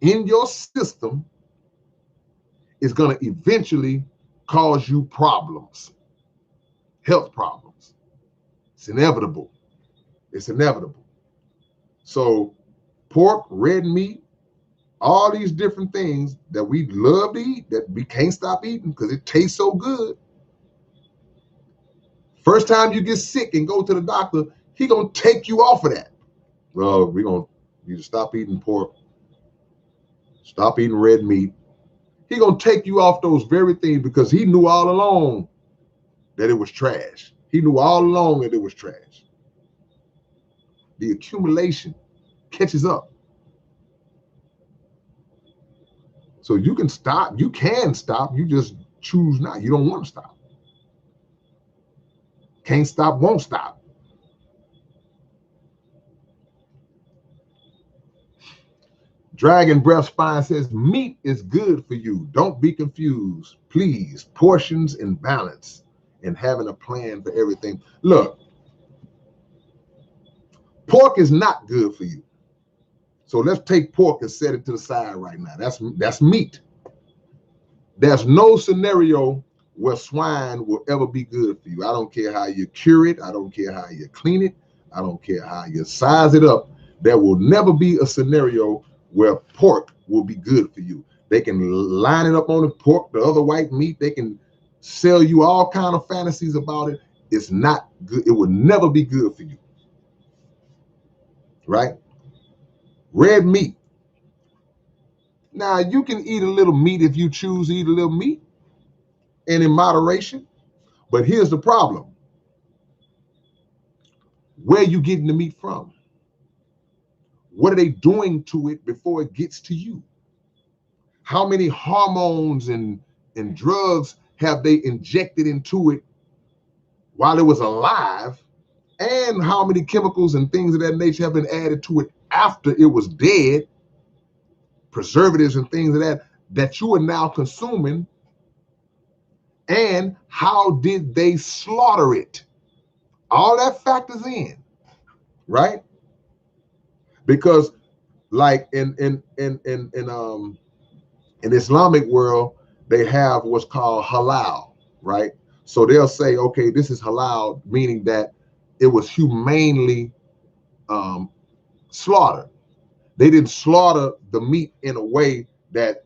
in your system is gonna eventually cause you problems, health problems. It's inevitable. It's inevitable. So pork, red meat, all these different things that we love to eat that we can't stop eating because it tastes so good. First time you get sick and go to the doctor, he gonna take you off of that. Well, you stop eating pork, stop eating red meat. He gonna take you off those very things because he knew all along that it was trash. He knew all along that it was trash. The accumulation catches up. So you can stop, you just choose not. You don't want to stop. Can't stop, won't stop. Dragon Breath Spine says, meat is good for you. Don't be confused. Please, portions and balance and having a plan for everything. Look, pork is not good for you. So let's take pork and set it to the side right now. That's meat. There's no scenario where swine will ever be good for you. I don't care how you cure it. I don't care how you clean it. I don't care how you size it up. There will never be a scenario where pork will be good for you. They can line it up on the pork, the other white meat. They can sell you all kind of fantasies about it. It's not good. It will never be good for you. Right? Red meat. Now, you can eat a little meat if you choose to eat a little meat and in moderation. But here's the problem. Where are you getting the meat from? What are they doing to it before it gets to you? How many hormones and drugs have they injected into it while it was alive? And how many chemicals and things of that nature have been added to it after it was dead? Preservatives and things of that you are now consuming. And how did they slaughter it? All that factors in, right? Because like in Islamic world, they have what's called halal, right? So they'll say, okay, this is halal, meaning that it was humanely slaughtered. They didn't slaughter the meat in a way that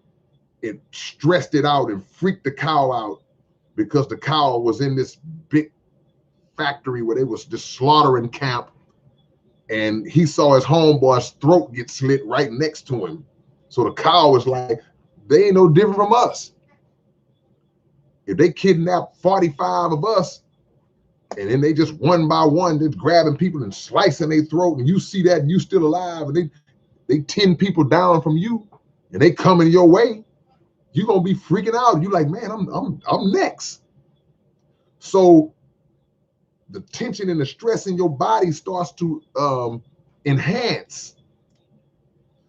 it stressed it out and freaked the cow out because the cow was in this big factory where they was just slaughtering camp, and he saw his homeboy's throat get slit right next to him. So the cow was like, they ain't no different from us. If they kidnap 45 of us, and then they just one by one, just grabbing people and slicing their throat, and you see that and you still alive, and they 10 people down from you, and they coming your way, you're gonna be freaking out. You like, man, I'm next. So the tension and the stress in your body starts to enhance.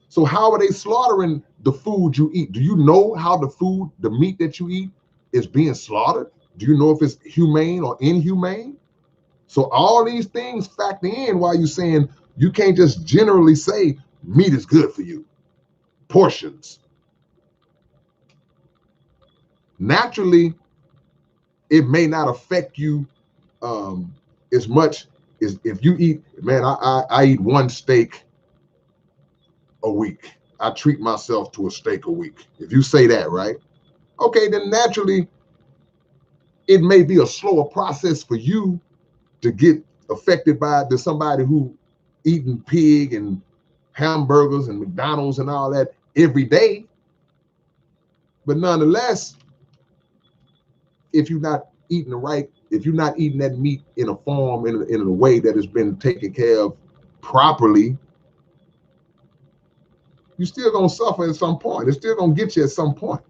So how are they slaughtering the food you eat? Do you know how the meat that you eat is being slaughtered? Do you know if it's humane or inhumane? So all these things factor in while you're saying you can't just generally say meat is good for you. Portions. Naturally, it may not affect you as much as if you eat, man, I eat one steak a week. I treat myself to a steak a week. If you say that, right? Okay, then naturally, it may be a slower process for you to get affected by it than somebody who eating pig and hamburgers and McDonald's and all that every day. But nonetheless, if you're not eating the right if you're not eating that meat in a form, in a way that has been taken care of properly, you're still gonna suffer at some point. It's still gonna get you at some point.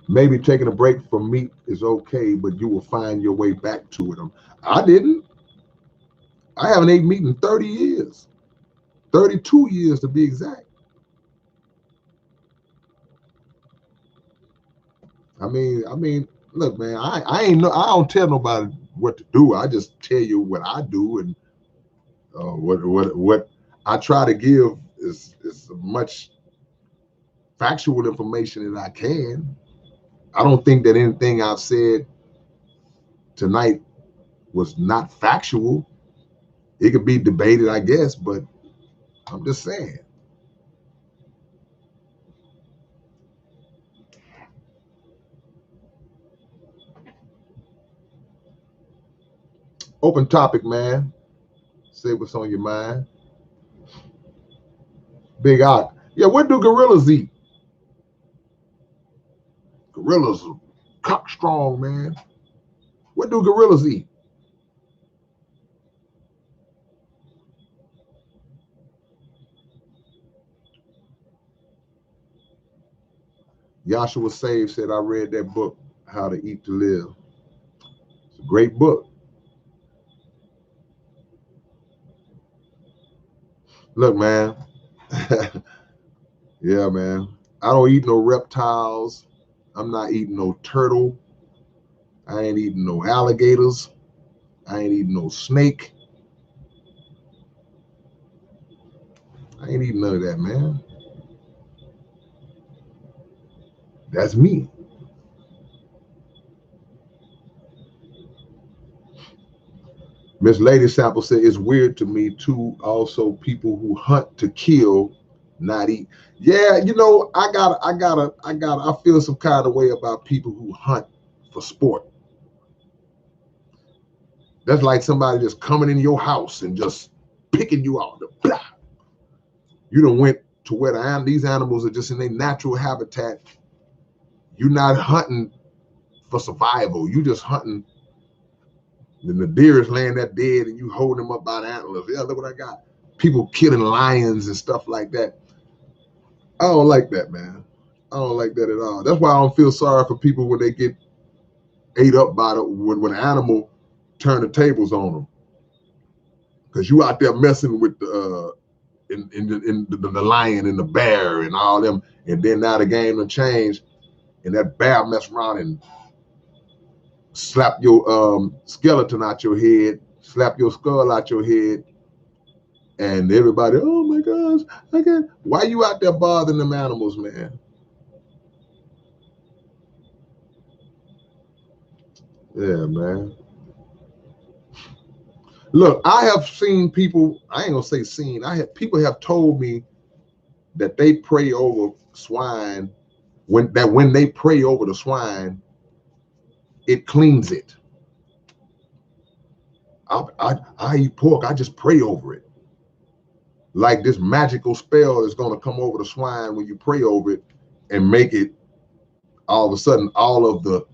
Maybe taking a break from meat is okay, but you will find your way back to it. I didn't. I haven't ate meat in 30 years, 32 years to be exact. Look, man, I ain't no, I don't tell nobody what to do. I just tell you what I do, and what I try to give is much factual information as I can. I don't think that anything I've said tonight was not factual. It could be debated, I guess, but I'm just saying. Open topic, man. Say what's on your mind. Big Ock. Yeah, what do gorillas eat? Gorillas are cock strong, man. What do gorillas eat? Joshua Save said, I read that book, How to Eat to Live. It's a great book. Look, man. Yeah, man. I don't eat no reptiles. I'm not eating no turtle. I ain't eating no alligators. I ain't eating no snake. I ain't eating none of that, man. That's me. Miss Lady Sample said it's weird to me too. Also, people who hunt to kill, not eat. Yeah, I feel some kind of way about people who hunt for sport. That's like somebody just coming in your house and just picking you out. You done went to where these animals are just in their natural habitat. You're not hunting for survival. You just hunting. And the deer is laying there dead, and you holding him up by the antlers. Yeah, look what I got. People killing lions and stuff like that. I don't like that, man. I don't like that at all. That's why I don't feel sorry for people when they get ate up by when an animal turn the tables on them. Because you out there messing with the lion and the bear and all them, and then now the game done changed, and that bear mess around and slap your skeleton out your head, slap your skull out your head, and everybody, oh my gosh, I can't. Why you out there bothering them animals, man? Yeah, man. Look, I have seen people. I ain't gonna say seen. I have people have told me that they pray over swine when they pray over the swine, it cleans it. I eat pork. I just pray over it. Like this magical spell is gonna come over the swine when you pray over it and make it all of a sudden all of the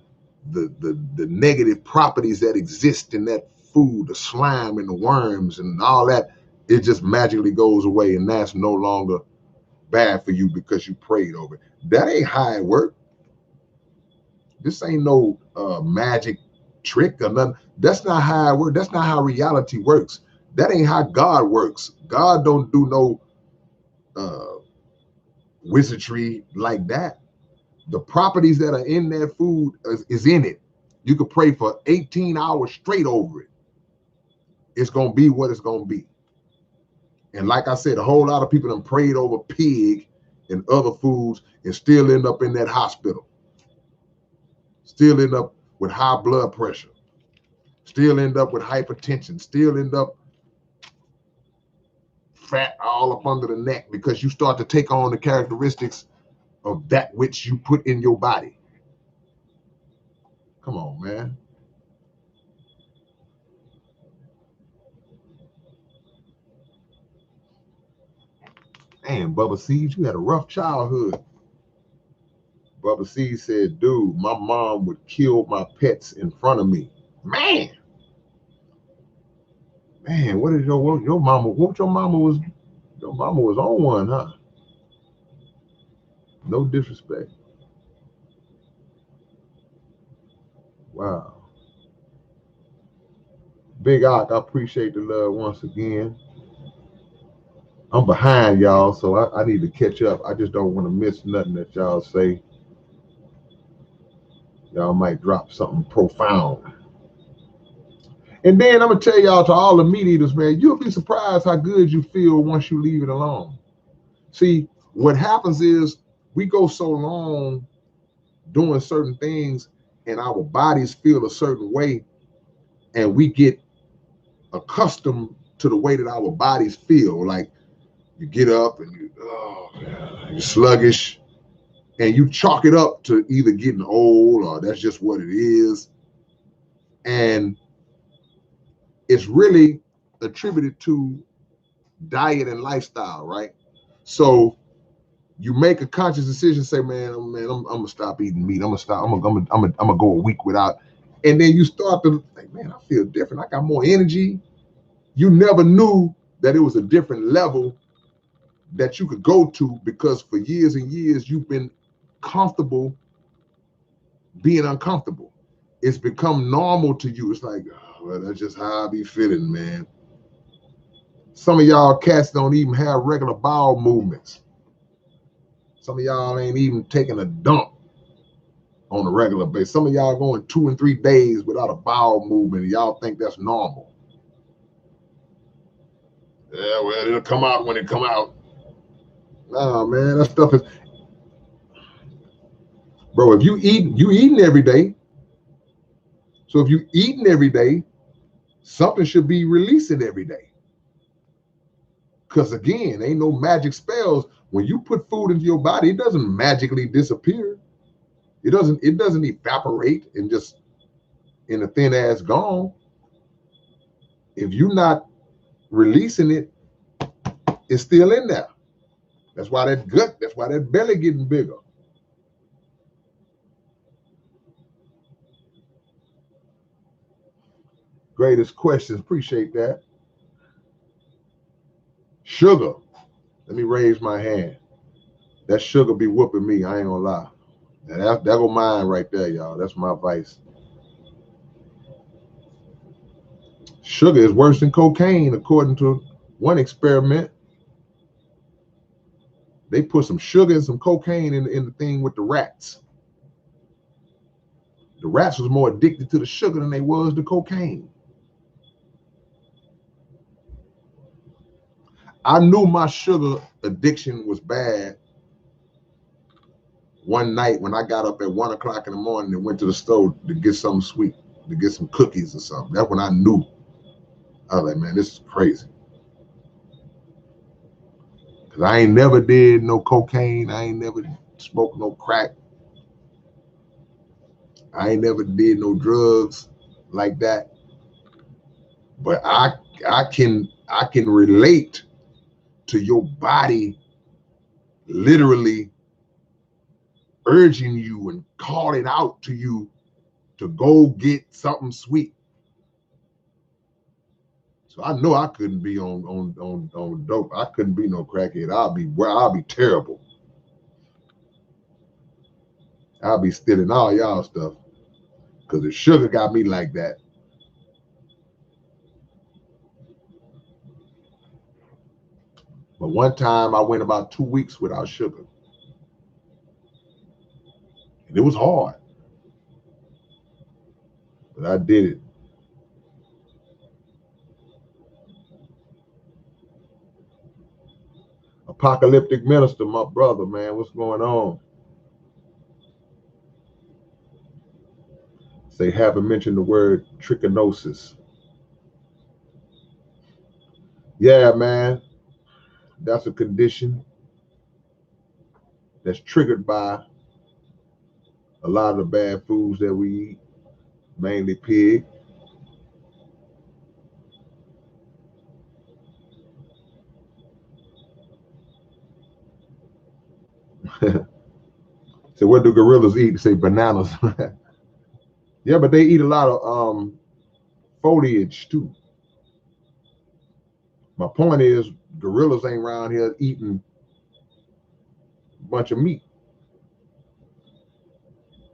negative properties that exist in that food, the slime and the worms and all that, it just magically goes away, and that's no longer bad for you because you prayed over it. That ain't how it works. This ain't no magic trick or nothing. That's not how it works. That's not how reality works. That ain't how God works. God don't do no uh, wizardry like that. The properties that are in that food is in it. You could pray for 18 hours straight over it. It's gonna be what it's gonna be. And like I said, a whole lot of people have prayed over pig and other foods and still end up in that hospital. Still end up with high blood pressure. Still end up with hypertension. Still end up fat all up under the neck because you start to take on the characteristics of that which you put in your body. Come on, man. Man, Bubba Seeds, you had a rough childhood. Bubba Seeds said, dude, my mom would kill my pets in front of me. Man, what is your mama? What your mama was? Your mama was on one, huh? No disrespect. Wow. Big Ock, I appreciate the love once again. I'm behind y'all, so I need to catch up. I just don't want to miss nothing that y'all say. Y'all might drop something profound. And then I'm gonna tell y'all, to all the meat eaters, man, you'll be surprised how good you feel once you leave it alone. See, what happens is we go so long doing certain things and our bodies feel a certain way, and we get accustomed to the way that our bodies feel. Like you get up and you're sluggish, and you chalk it up to either getting old or that's just what it is. And it's really attributed to diet and lifestyle, right? So you make a conscious decision, say, I'm gonna stop eating meat. I'm gonna go a week without. And then you start to think, man, I feel different. I got more energy. You never knew that it was a different level that you could go to, because for years and years you've been comfortable being uncomfortable. It's become normal to you. It's like, oh, well, that's just how I be feeling, man. Some of y'all cats don't even have regular bowel movements. Some of y'all ain't even taking a dump on a regular basis. Some of y'all going 2 and 3 days without a bowel movement, and y'all think that's normal. Yeah, well, it'll come out when it come out. Nah, man, that stuff is, bro. If you eating every day. So if you eating every day, something should be releasing every day. Because again, ain't no magic spells. When you put food into your body, it doesn't magically disappear. It doesn't evaporate and just in a thin ass gone. If you're not releasing it, it's still in there. That's why that belly getting bigger. Greatest questions, appreciate that. Sugar, let me raise my hand. That sugar be whooping me, I ain't gonna lie. That go mine right there, y'all. That's my vice. Sugar is worse than cocaine, according to one experiment. They put some sugar and some cocaine in the thing with the rats. The rats was more addicted to the sugar than they was the cocaine. I knew my sugar addiction was bad one night when I got up at 1 o'clock in the morning and went to the store to get something sweet, to get some cookies or something. That's when I knew. I was like, man, this is crazy. Cause I ain't never did no cocaine. I ain't never smoked no crack. I ain't never did no drugs like that. But I can relate to your body literally urging you and calling out to you to go get something sweet. So I know I couldn't be on dope. I couldn't be no crackhead. I'll be terrible. I'll be stealing all y'all stuff. Cause the sugar got me like that. But one time I went about 2 weeks without sugar. And it was hard. But I did it. Apocalyptic Minister, my brother, man, what's going on? Say, haven't mentioned the word trichinosis. Yeah, man, that's a condition that's triggered by a lot of the bad foods that we eat, mainly pig. So what do gorillas eat? They say bananas. Yeah, but they eat a lot of foliage too. My point is, gorillas ain't around here eating a bunch of meat,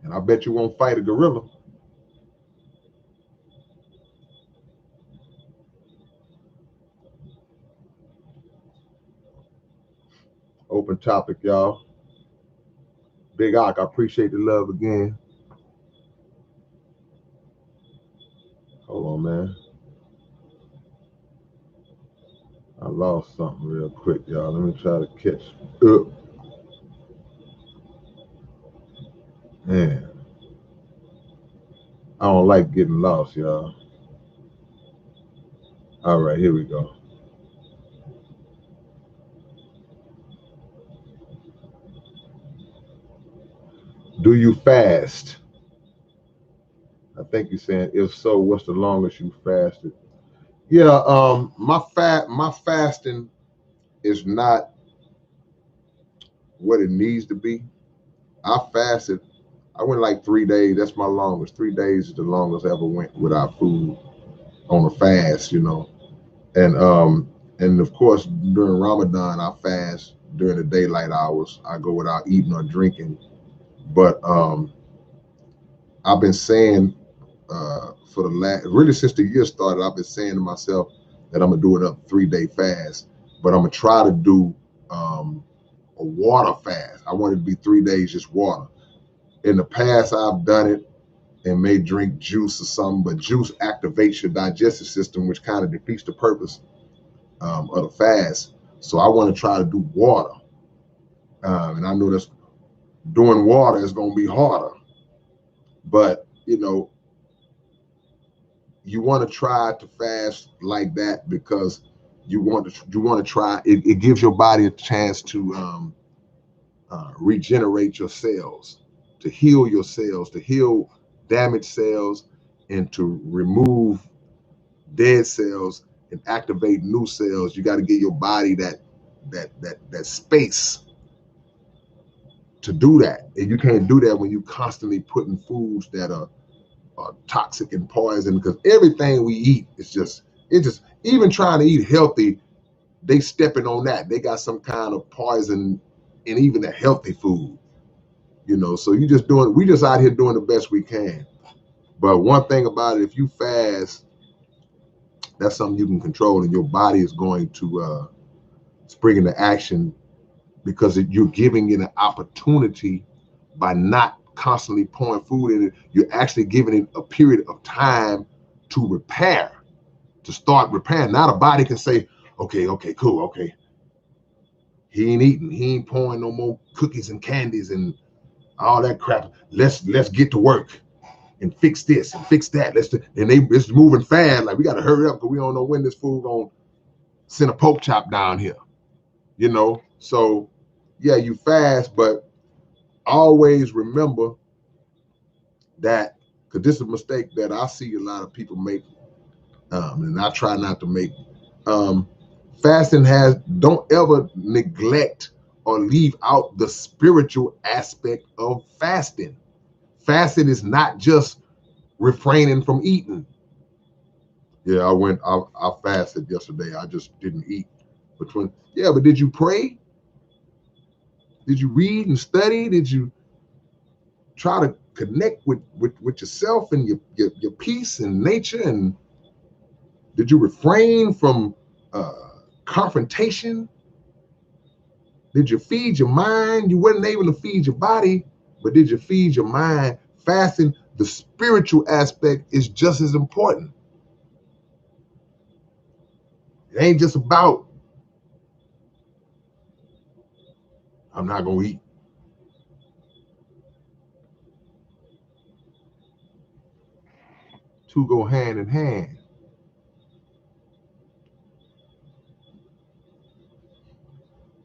and I bet you won't fight a gorilla. Open topic, y'all. Big Ock, I appreciate the love again. Hold on, man. I lost something real quick, y'all. Let me try to catch up. Man, I don't like getting lost, y'all. All right, here we go. Do you fast? I think you're saying, if so, what's the longest you fasted? Yeah, my fasting is not what it needs to be. I fasted. I went like 3 days. That's my longest. 3 days is the longest I ever went without food on a fast, And of course during Ramadan I fast during the daylight hours. I go without eating or drinking. But I've been saying for the last really since the year started, I've been saying to myself that I'm gonna do another 3 day fast, but I'm gonna try to do a water fast. I want it to be 3 days just water. In the past, I've done it and may drink juice or something, but juice activates your digestive system, which kind of defeats the purpose of the fast. So I want to try to do water, and I know that's doing water is going to be harder, but you want to try to fast like that because you want to try. It gives your body a chance to regenerate your cells, to heal your cells, to heal damaged cells, and to remove dead cells and activate new cells. You got to give your body that space to do that, and you can't do that when you constantly putting foods that are toxic and poison. Because everything we eat is just even trying to eat healthy, they stepping on that. They got some kind of poison in even a healthy food. So we just out here doing the best we can. But one thing about it, if you fast, that's something you can control, and your body is going to spring into action because you're giving it an opportunity by not constantly pouring food in it. You're actually giving it a period of time to repair, to start repairing. Now the body can say, okay, cool, okay. He ain't eating, he ain't pouring no more cookies and candies and all that crap. Let's get to work and fix this and fix that. It's moving fast. Like we got to hurry up because we don't know when this fool gonna send a pork chop down here. So yeah, you fast, but always remember that, because this is a mistake that I see a lot of people make, and I try not to make. Um, Fasting don't ever neglect or leave out the spiritual aspect of fasting. Fasting is not just refraining from eating. Yeah, I fasted yesterday. I just didn't eat between. Yeah, but did you pray? Did you read and study? Did you try to connect with yourself and your peace and nature? And did you refrain from confrontation? Did you feed your mind? You wasn't able to feed your body, but did you feed your mind? Fasting, the spiritual aspect is just as important. It ain't just about, I'm not going to eat. Two go hand in hand.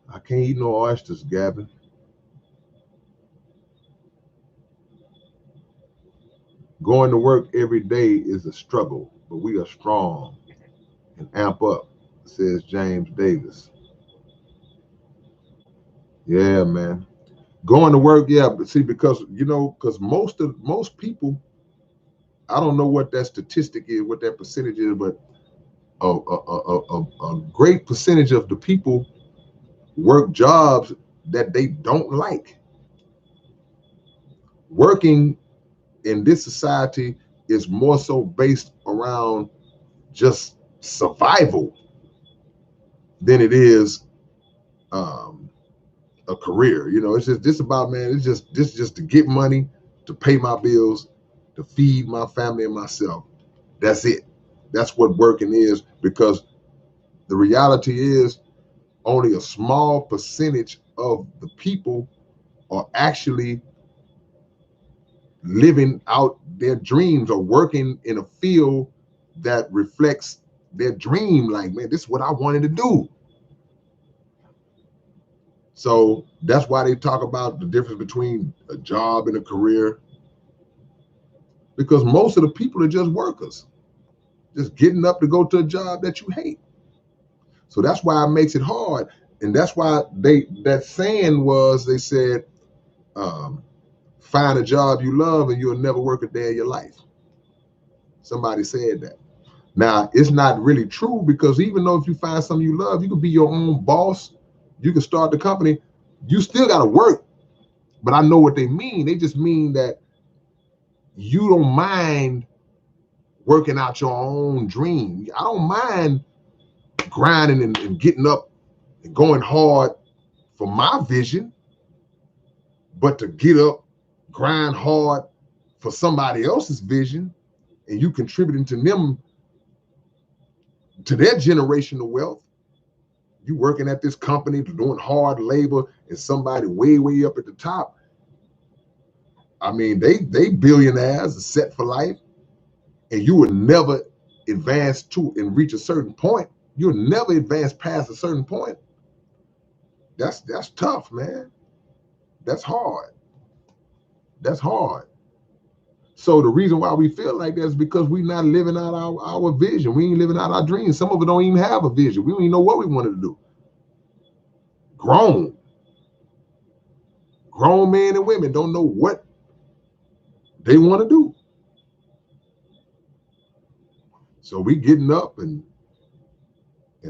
I can't eat no oysters, Gavin. Going to work every day is a struggle, but we are strong and amp up, says James Davis. Yeah, man. Going to work, yeah, but see, because because most people, I don't know what that statistic is, what that percentage is, but a great percentage of the people work jobs that they don't like. Working in this society is more so based around just survival than it is um, a career. It's just this about, man. It's just this just to get money, to pay my bills, to feed my family and myself. That's it. That's what working is, because the reality is only a small percentage of the people are actually living out their dreams or working in a field that reflects their dream. Like, man, this is what I wanted to do. So that's why they talk about the difference between a job and a career, because most of the people are just workers, just getting up to go to a job that you hate. So that's why it makes it hard. And that's why that saying was, they said, um, find a job you love and you'll never work a day of your life. Somebody said that. Now, it's not really true, because even though if you find something you love, you can be your own boss, you can start the company, you still got to work. But I know what they mean. They just mean that you don't mind working out your own dream. I don't mind grinding and getting up and going hard for my vision, but to get up, grind hard for somebody else's vision, and you contributing to them, to their generational wealth. You working at this company, doing hard labor, and somebody way up at the top. I mean, they billionaires are set for life, and you will never advance to and reach a certain point. You'll never advance past a certain point. That's tough, man. That's hard. That's hard. So the reason why we feel like that is because we're not living out our vision. We ain't living out our dreams. Some of us don't even have a vision. We don't even know what we wanted to do. Grown men and women don't know what they want to do. So we getting up, and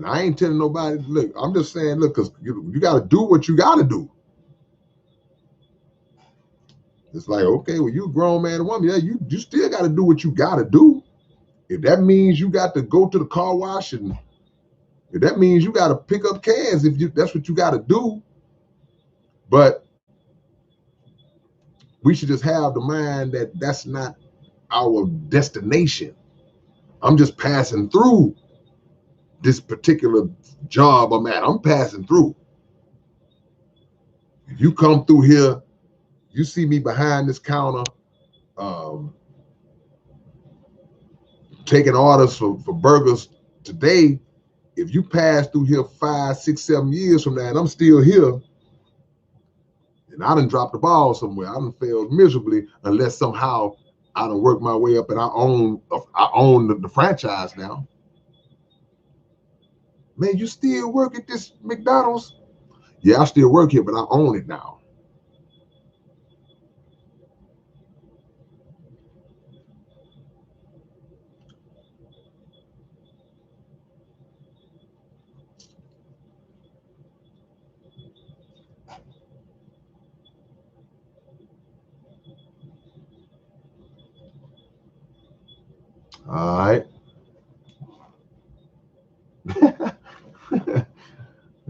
I ain't telling nobody, look, I'm just saying, look, because you got to do what you got to do. It's like, okay, well, you a grown man and woman, yeah, you still got to do what you got to do. If that means you got to go to the car wash, and if that means you got to pick up cans, that's what you got to do. But we should just have the mind that that's not our destination. I'm just passing through this particular job I'm at. I'm passing through. If you come through here, you see me behind this counter, um, taking orders for burgers today. If you pass through here 5, 6, 7 years from now, and I'm still here, and I done dropped the ball somewhere, I done failed miserably, unless somehow I done worked my way up and I own the franchise now. Man, you still work at this McDonald's? Yeah, I still work here, but I own it now. All right.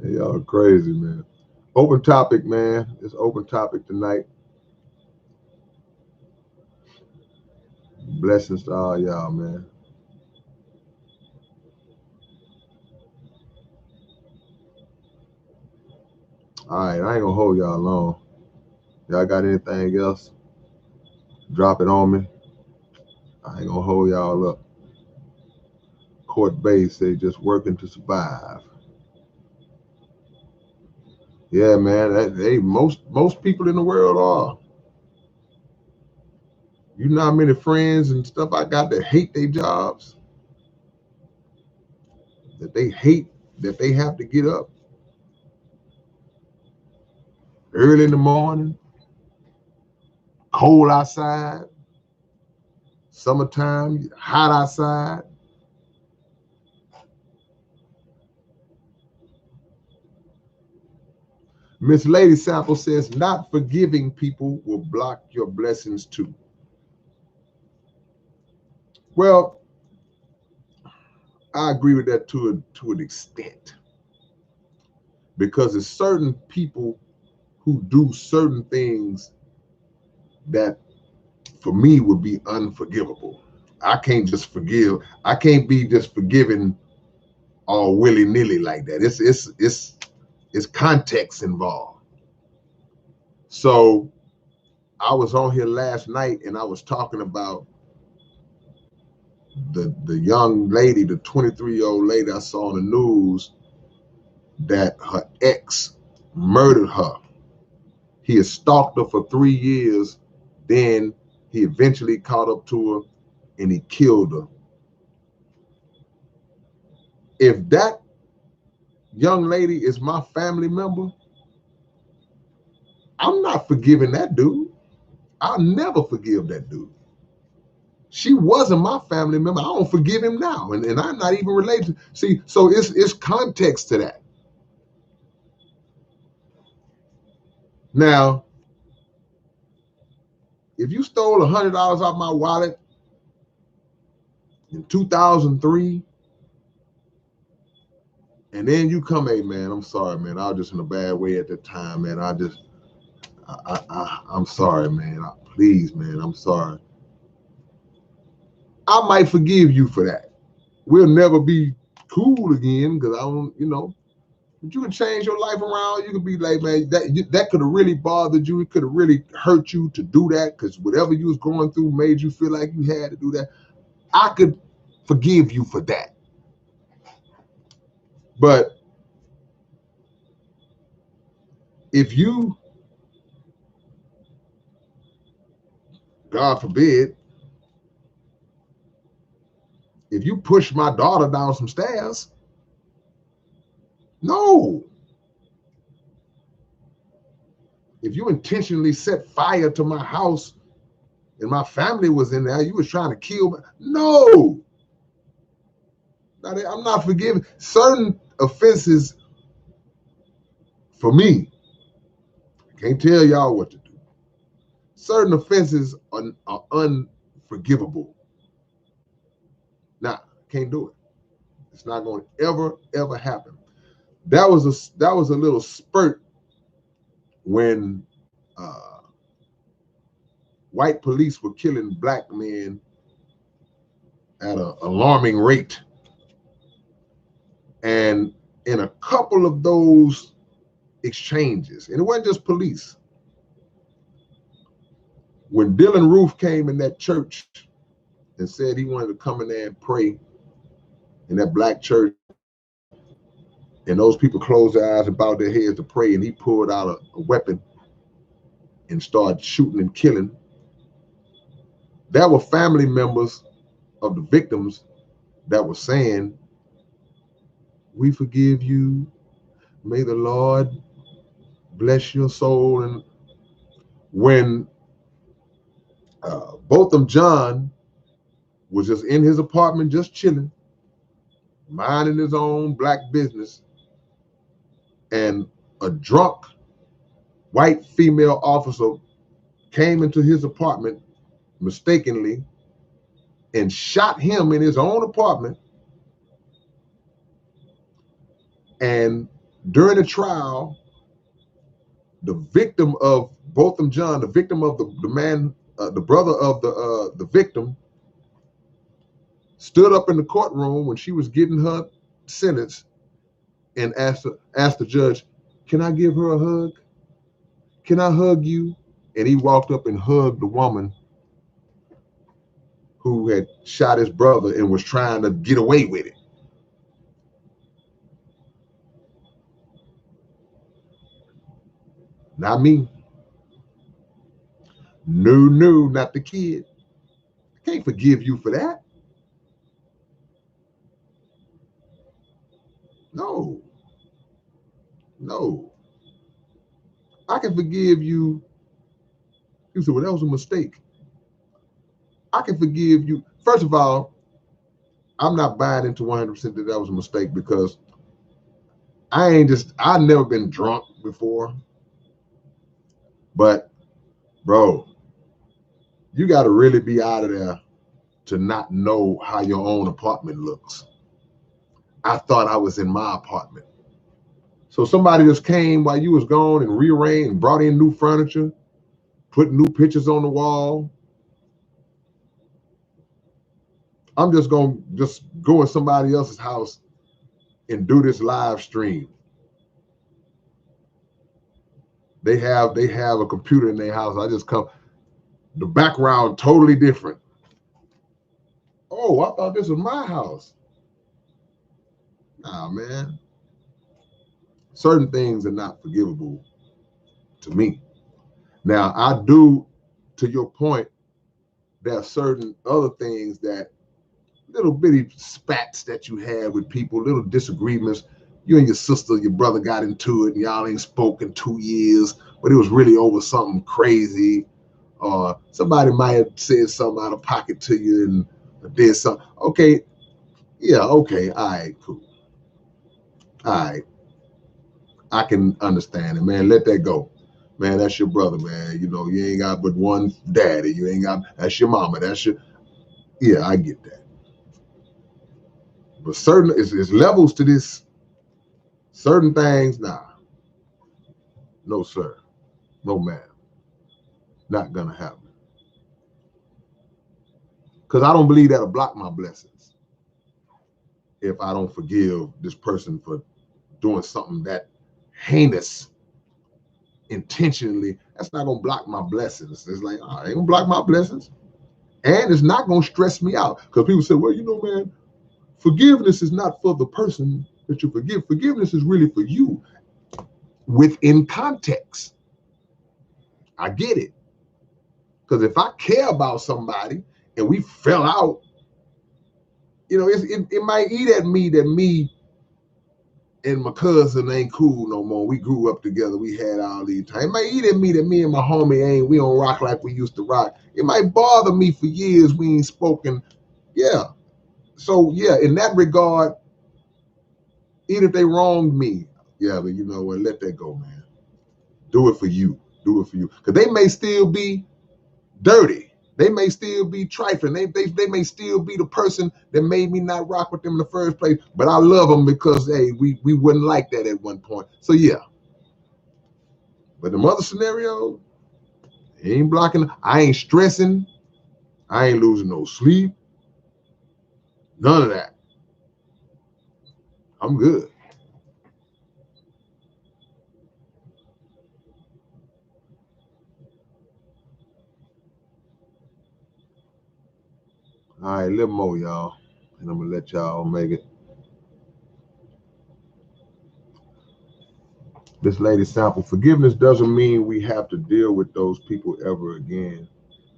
Y'all crazy, man. Open topic, man. It's open topic tonight. Blessings to all y'all, man. All right, I ain't gonna hold y'all long. Y'all got anything else? Drop it on me. I ain't gonna hold y'all up. Court base, they just working to survive. Yeah, man. Hey, most people in the world are. You know how many friends and stuff I got that hate their jobs, that they hate that they have to get up early in the morning, cold outside, summertime, hot outside. Miss Lady Sample says, not forgiving people will block your blessings too. Well, I agree with that to an extent, because there's certain people who do certain things that for me would be unforgivable. I can't just forgive. I can't be just forgiving all willy-nilly like that. It's context involved. So I was on here last night and I was talking about the young lady, the 23-year-old lady I saw on the news, that her ex murdered her. He had stalked her for 3 years. Then he eventually caught up to her and he killed her. If that young lady is my family member, I'm not forgiving that dude. I'll never forgive that dude. She wasn't my family member. I don't forgive him now. And I'm not even related. See, so it's context to that. Now, if you stole $100 out my wallet in 2003, and then you come, hey man, I'm sorry, man. I was just in a bad way at the time, man. I'm sorry, man. Please, man, I'm sorry. I might forgive you for that. We'll never be cool again because I don't, but you can change your life around. You could be like, man, that could have really bothered you. It could have really hurt you to do that because whatever you was going through made you feel like you had to do that. I could forgive you for that. But if you, God forbid, if you push my daughter down some stairs, no. If you intentionally set fire to my house and my family was in there, you was trying to kill me, no. I'm not forgiving. Certain offenses, for me, I can't tell y'all what to do. Certain offenses are unforgivable. Nah, can't do it. It's not going to ever happen. That was a little spurt when white police were killing black men at an alarming rate. And in a couple of those exchanges, and it wasn't just police, when Dylan Roof came in that church and said he wanted to come in there and pray in that black church, and those people closed their eyes and bowed their heads to pray, and he pulled out a weapon and started shooting and killing, there were family members of the victims that were saying, we forgive you. May the Lord bless your soul. And when Botham John was just in his apartment, just chilling, minding his own black business, and a drunk white female officer came into his apartment mistakenly and shot him in his own apartment. And during the trial, the victim of Botham John, the victim of the man, the brother of the victim, stood up in the courtroom when she was getting her sentence and asked the judge, "Can I give her a hug? Can I hug you?" And he walked up and hugged the woman who had shot his brother and was trying to get away with it. Not me. No, not the kid. I can't forgive you for that. No. I can forgive you. You say, well, that was a mistake. I can forgive you. First of all, I'm not buying into 100% that was a mistake because I've never been drunk before. But, bro, you got to really be out of there to not know how your own apartment looks. I thought I was in my apartment. So somebody just came while you was gone and rearranged and brought in new furniture, put new pictures on the wall. I'm just going to just go in somebody else's house and do this live stream. They have a computer in their house. I just come, the background totally different. Oh, I thought this was my house. Nah, man. Certain things are not forgivable to me. Now, I do, to your point, there are certain other things that little bitty spats that you had with people, little disagreements. You and your sister, your brother got into it, and y'all ain't spoke in 2 years, but it was really over something crazy. Or somebody might have said something out of pocket to you and did something. Okay, yeah, okay, all right, cool. All right, I can understand it, man. Let that go. Man, that's your brother, man. You know, you ain't got but one daddy. You ain't got, that's your mama. Yeah, I get that. But certain, it's levels to this. Certain things, nah. No, sir. No, ma'am. Not gonna happen. Because I don't believe that'll block my blessings if I don't forgive this person for doing something that heinous intentionally. That's not gonna block my blessings. It's like, oh, it ain't gonna block my blessings. And it's not gonna stress me out. Because people say, well, you know, man, forgiveness is not for the person that you forgive. Forgiveness is really for you within context. I get it. Because if I care about somebody and we fell out, you know, it might eat at me that me and my cousin ain't cool no more. We grew up together. We had all these times. It might eat at me that me and my homie we don't rock like we used to rock. It might bother me for years we ain't spoken. Yeah. So yeah, in that regard, even if they wronged me, yeah, but you know what? Let that go, man. Do it for you. Do it for you. Because they may still be dirty. They may still be trifling. They may still be the person that made me not rock with them in the first place. But I love them because, hey, we wouldn't like that at one point. So, yeah. But the other scenario, ain't blocking. I ain't stressing. I ain't losing no sleep. None of that. I'm good. All right, a little more, y'all. And I'm going to let y'all make it. This lady sample, forgiveness doesn't mean we have to deal with those people ever again.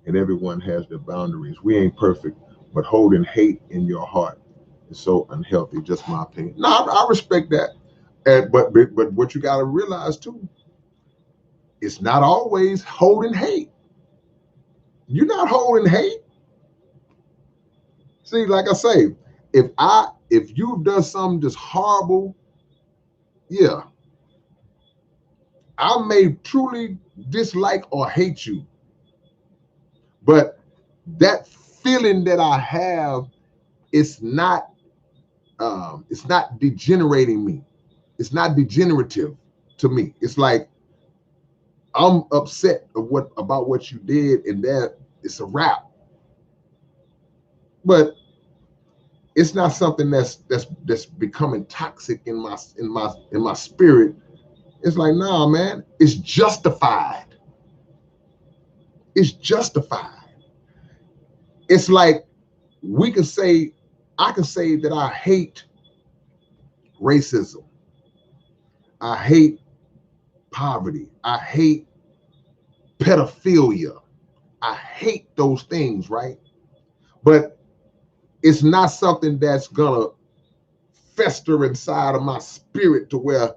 And everyone has their boundaries. We ain't perfect, but holding hate in your heart is so unhealthy. Just my opinion. No, I respect that. But what you got to realize too, it's not always holding hate. You're not holding hate. See, like I say, if you've done something just horrible, yeah, I may truly dislike or hate you, but that feeling that I have, it's not degenerating me. It's not degenerative to me. It's like I'm upset about what you did, and that it's a wrap. But it's not something that's becoming toxic in my spirit. It's like, nah, man, it's justified. It's justified. It's like I can say that I hate racism. I hate poverty. I hate pedophilia. I hate those things, right? But it's not something that's gonna fester inside of my spirit to where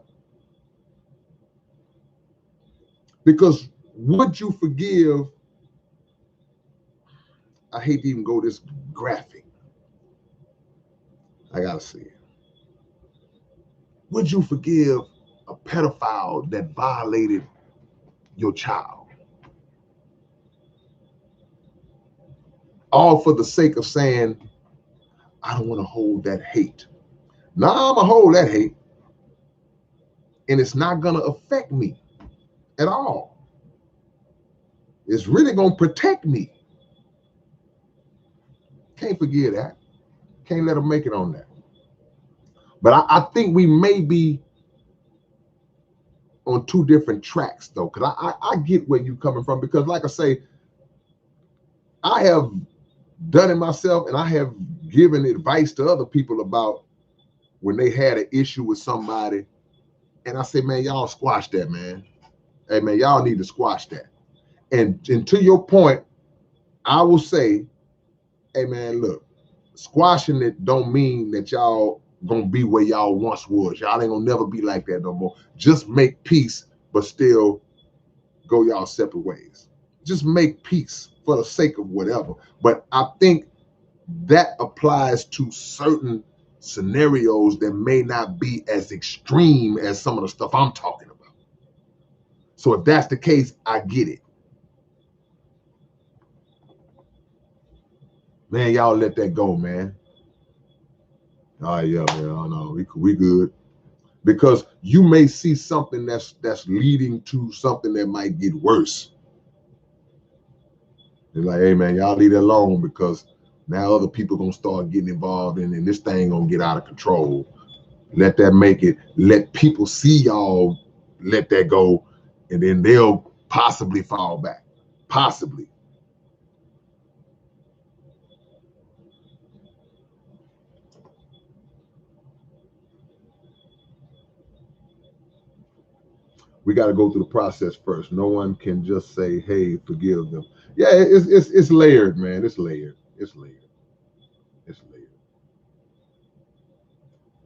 Because would you forgive, I hate to even go this graphic, I gotta say it. Would you forgive a pedophile that violated your child? All for the sake of saying, I don't want to hold that hate. Now I'm going to hold that hate, and it's not going to affect me at all. It's really going to protect me. Can't forgive that. Can't let them make it on that. But I think we may be on two different tracks, though, because I get where you're coming from. Because, like I say, I have done it myself, and I have given advice to other people about when they had an issue with somebody. And I say, man, y'all squash that, man. Hey, man, y'all need to squash that. And to your point, I will say, hey, man, look, squashing it don't mean that y'all gonna be where y'all once was. Y'all ain't gonna never be like that no more. Just make peace, but still go y'all separate ways. Just make peace for the sake of whatever. But I think that applies to certain scenarios that may not be as extreme as some of the stuff I'm talking about. So if that's the case, I get it. Man, y'all let that go, man. Oh yeah, man. Oh no, we good. Because you may see something that's leading to something that might get worse. It's like, hey man, y'all leave it alone, because now other people gonna start getting involved and this thing gonna get out of control. Let that make it. Let people see y'all let that go, and then they'll possibly fall back. Possibly. We got to go through the process first. No one can just say, "Hey, forgive them." Yeah, it's layered, man. It's layered. It's layered. It's layered.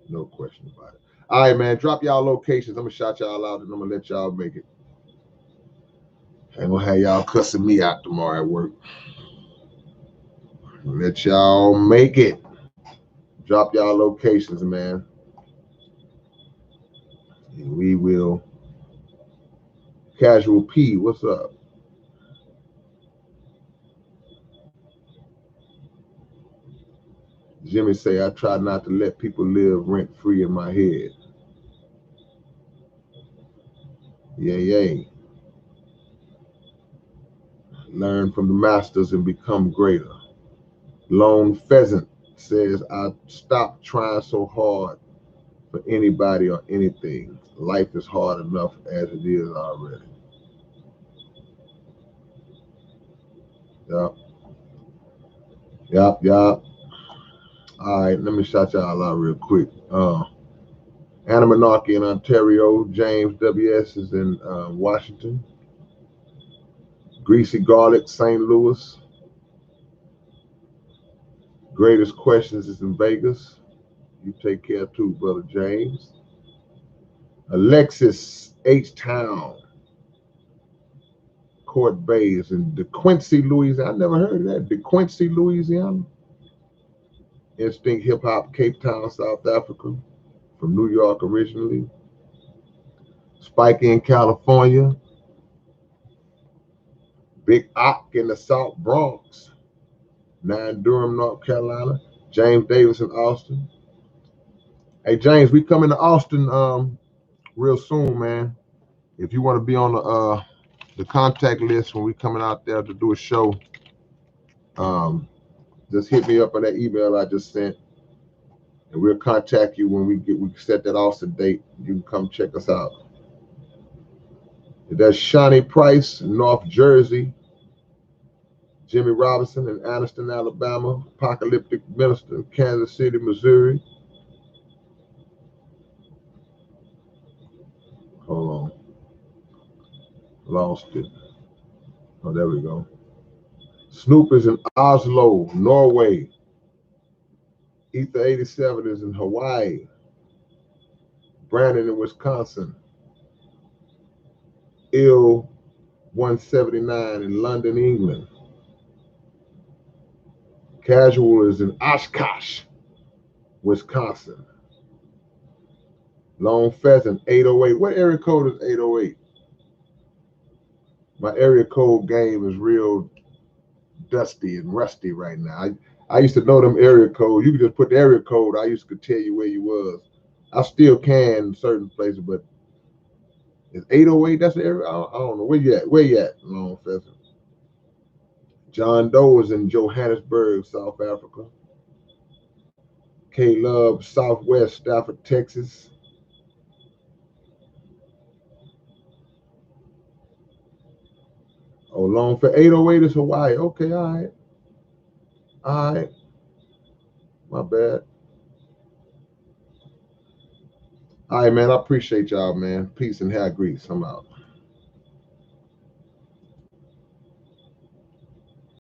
No question about it. All right, man. Drop y'all locations. I'm gonna shout y'all out, and I'm gonna let y'all make it. I ain't gonna have y'all cussing me out tomorrow at work. Let y'all make it. Drop y'all locations, man. And we will. Casual P, what's up? Jimmy say, I try not to let people live rent free in my head. Yay. Learn from the masters and become greater. Lone Pheasant says, I stopped trying so hard for anybody or anything. Life is hard enough as it is already. Yup. Yup. All right, let me shout y'all out real quick. Anamonarchy in Ontario. James W.S. is in Washington. Greasy Garlic, St. Louis. Greatest Questions is in Vegas. You take care too, Brother James. Alexis H. Town. Court Bay is in DeQuincy, Louisiana. I never heard of that. DeQuincy, Louisiana. Instinct Hip Hop, Cape Town, South Africa. From New York originally. Spike in California. Big Ock in the South Bronx. 9 Durham, North Carolina. James Davis in Austin. Hey James, we coming to Austin real soon, man. If you want to be on the contact list when we coming out there to do a show, just hit me up on that email I just sent, and we'll contact you when we set that Austin date. You can come check us out. That's Shawnee Price, North Jersey. Jimmy Robinson in Anniston, Alabama. Apocalyptic Minister in Kansas City, Missouri. Hold on. Lost it. Oh, there we go. Snoop is in Oslo, Norway. Ether 87 is in Hawaii. Brandon in Wisconsin. Ill 179 in London, England. Casual is in Oshkosh, Wisconsin. Long Pheasant 808. What area code is 808? My area code game is real dusty and rusty right now. I used to know them area codes. You could just put the area code. I used to tell you where you was. I still can in certain places, but it's 808. That's the area. I don't know. Where you at? Where you at, Long Pheasant? John Doe is in Johannesburg, South Africa. K Love, Southwest Stafford, Texas. Oh, long for 808 is Hawaii. Okay, all right. All right. My bad. All right, man. I appreciate y'all, man. Peace and hair grease. I'm out.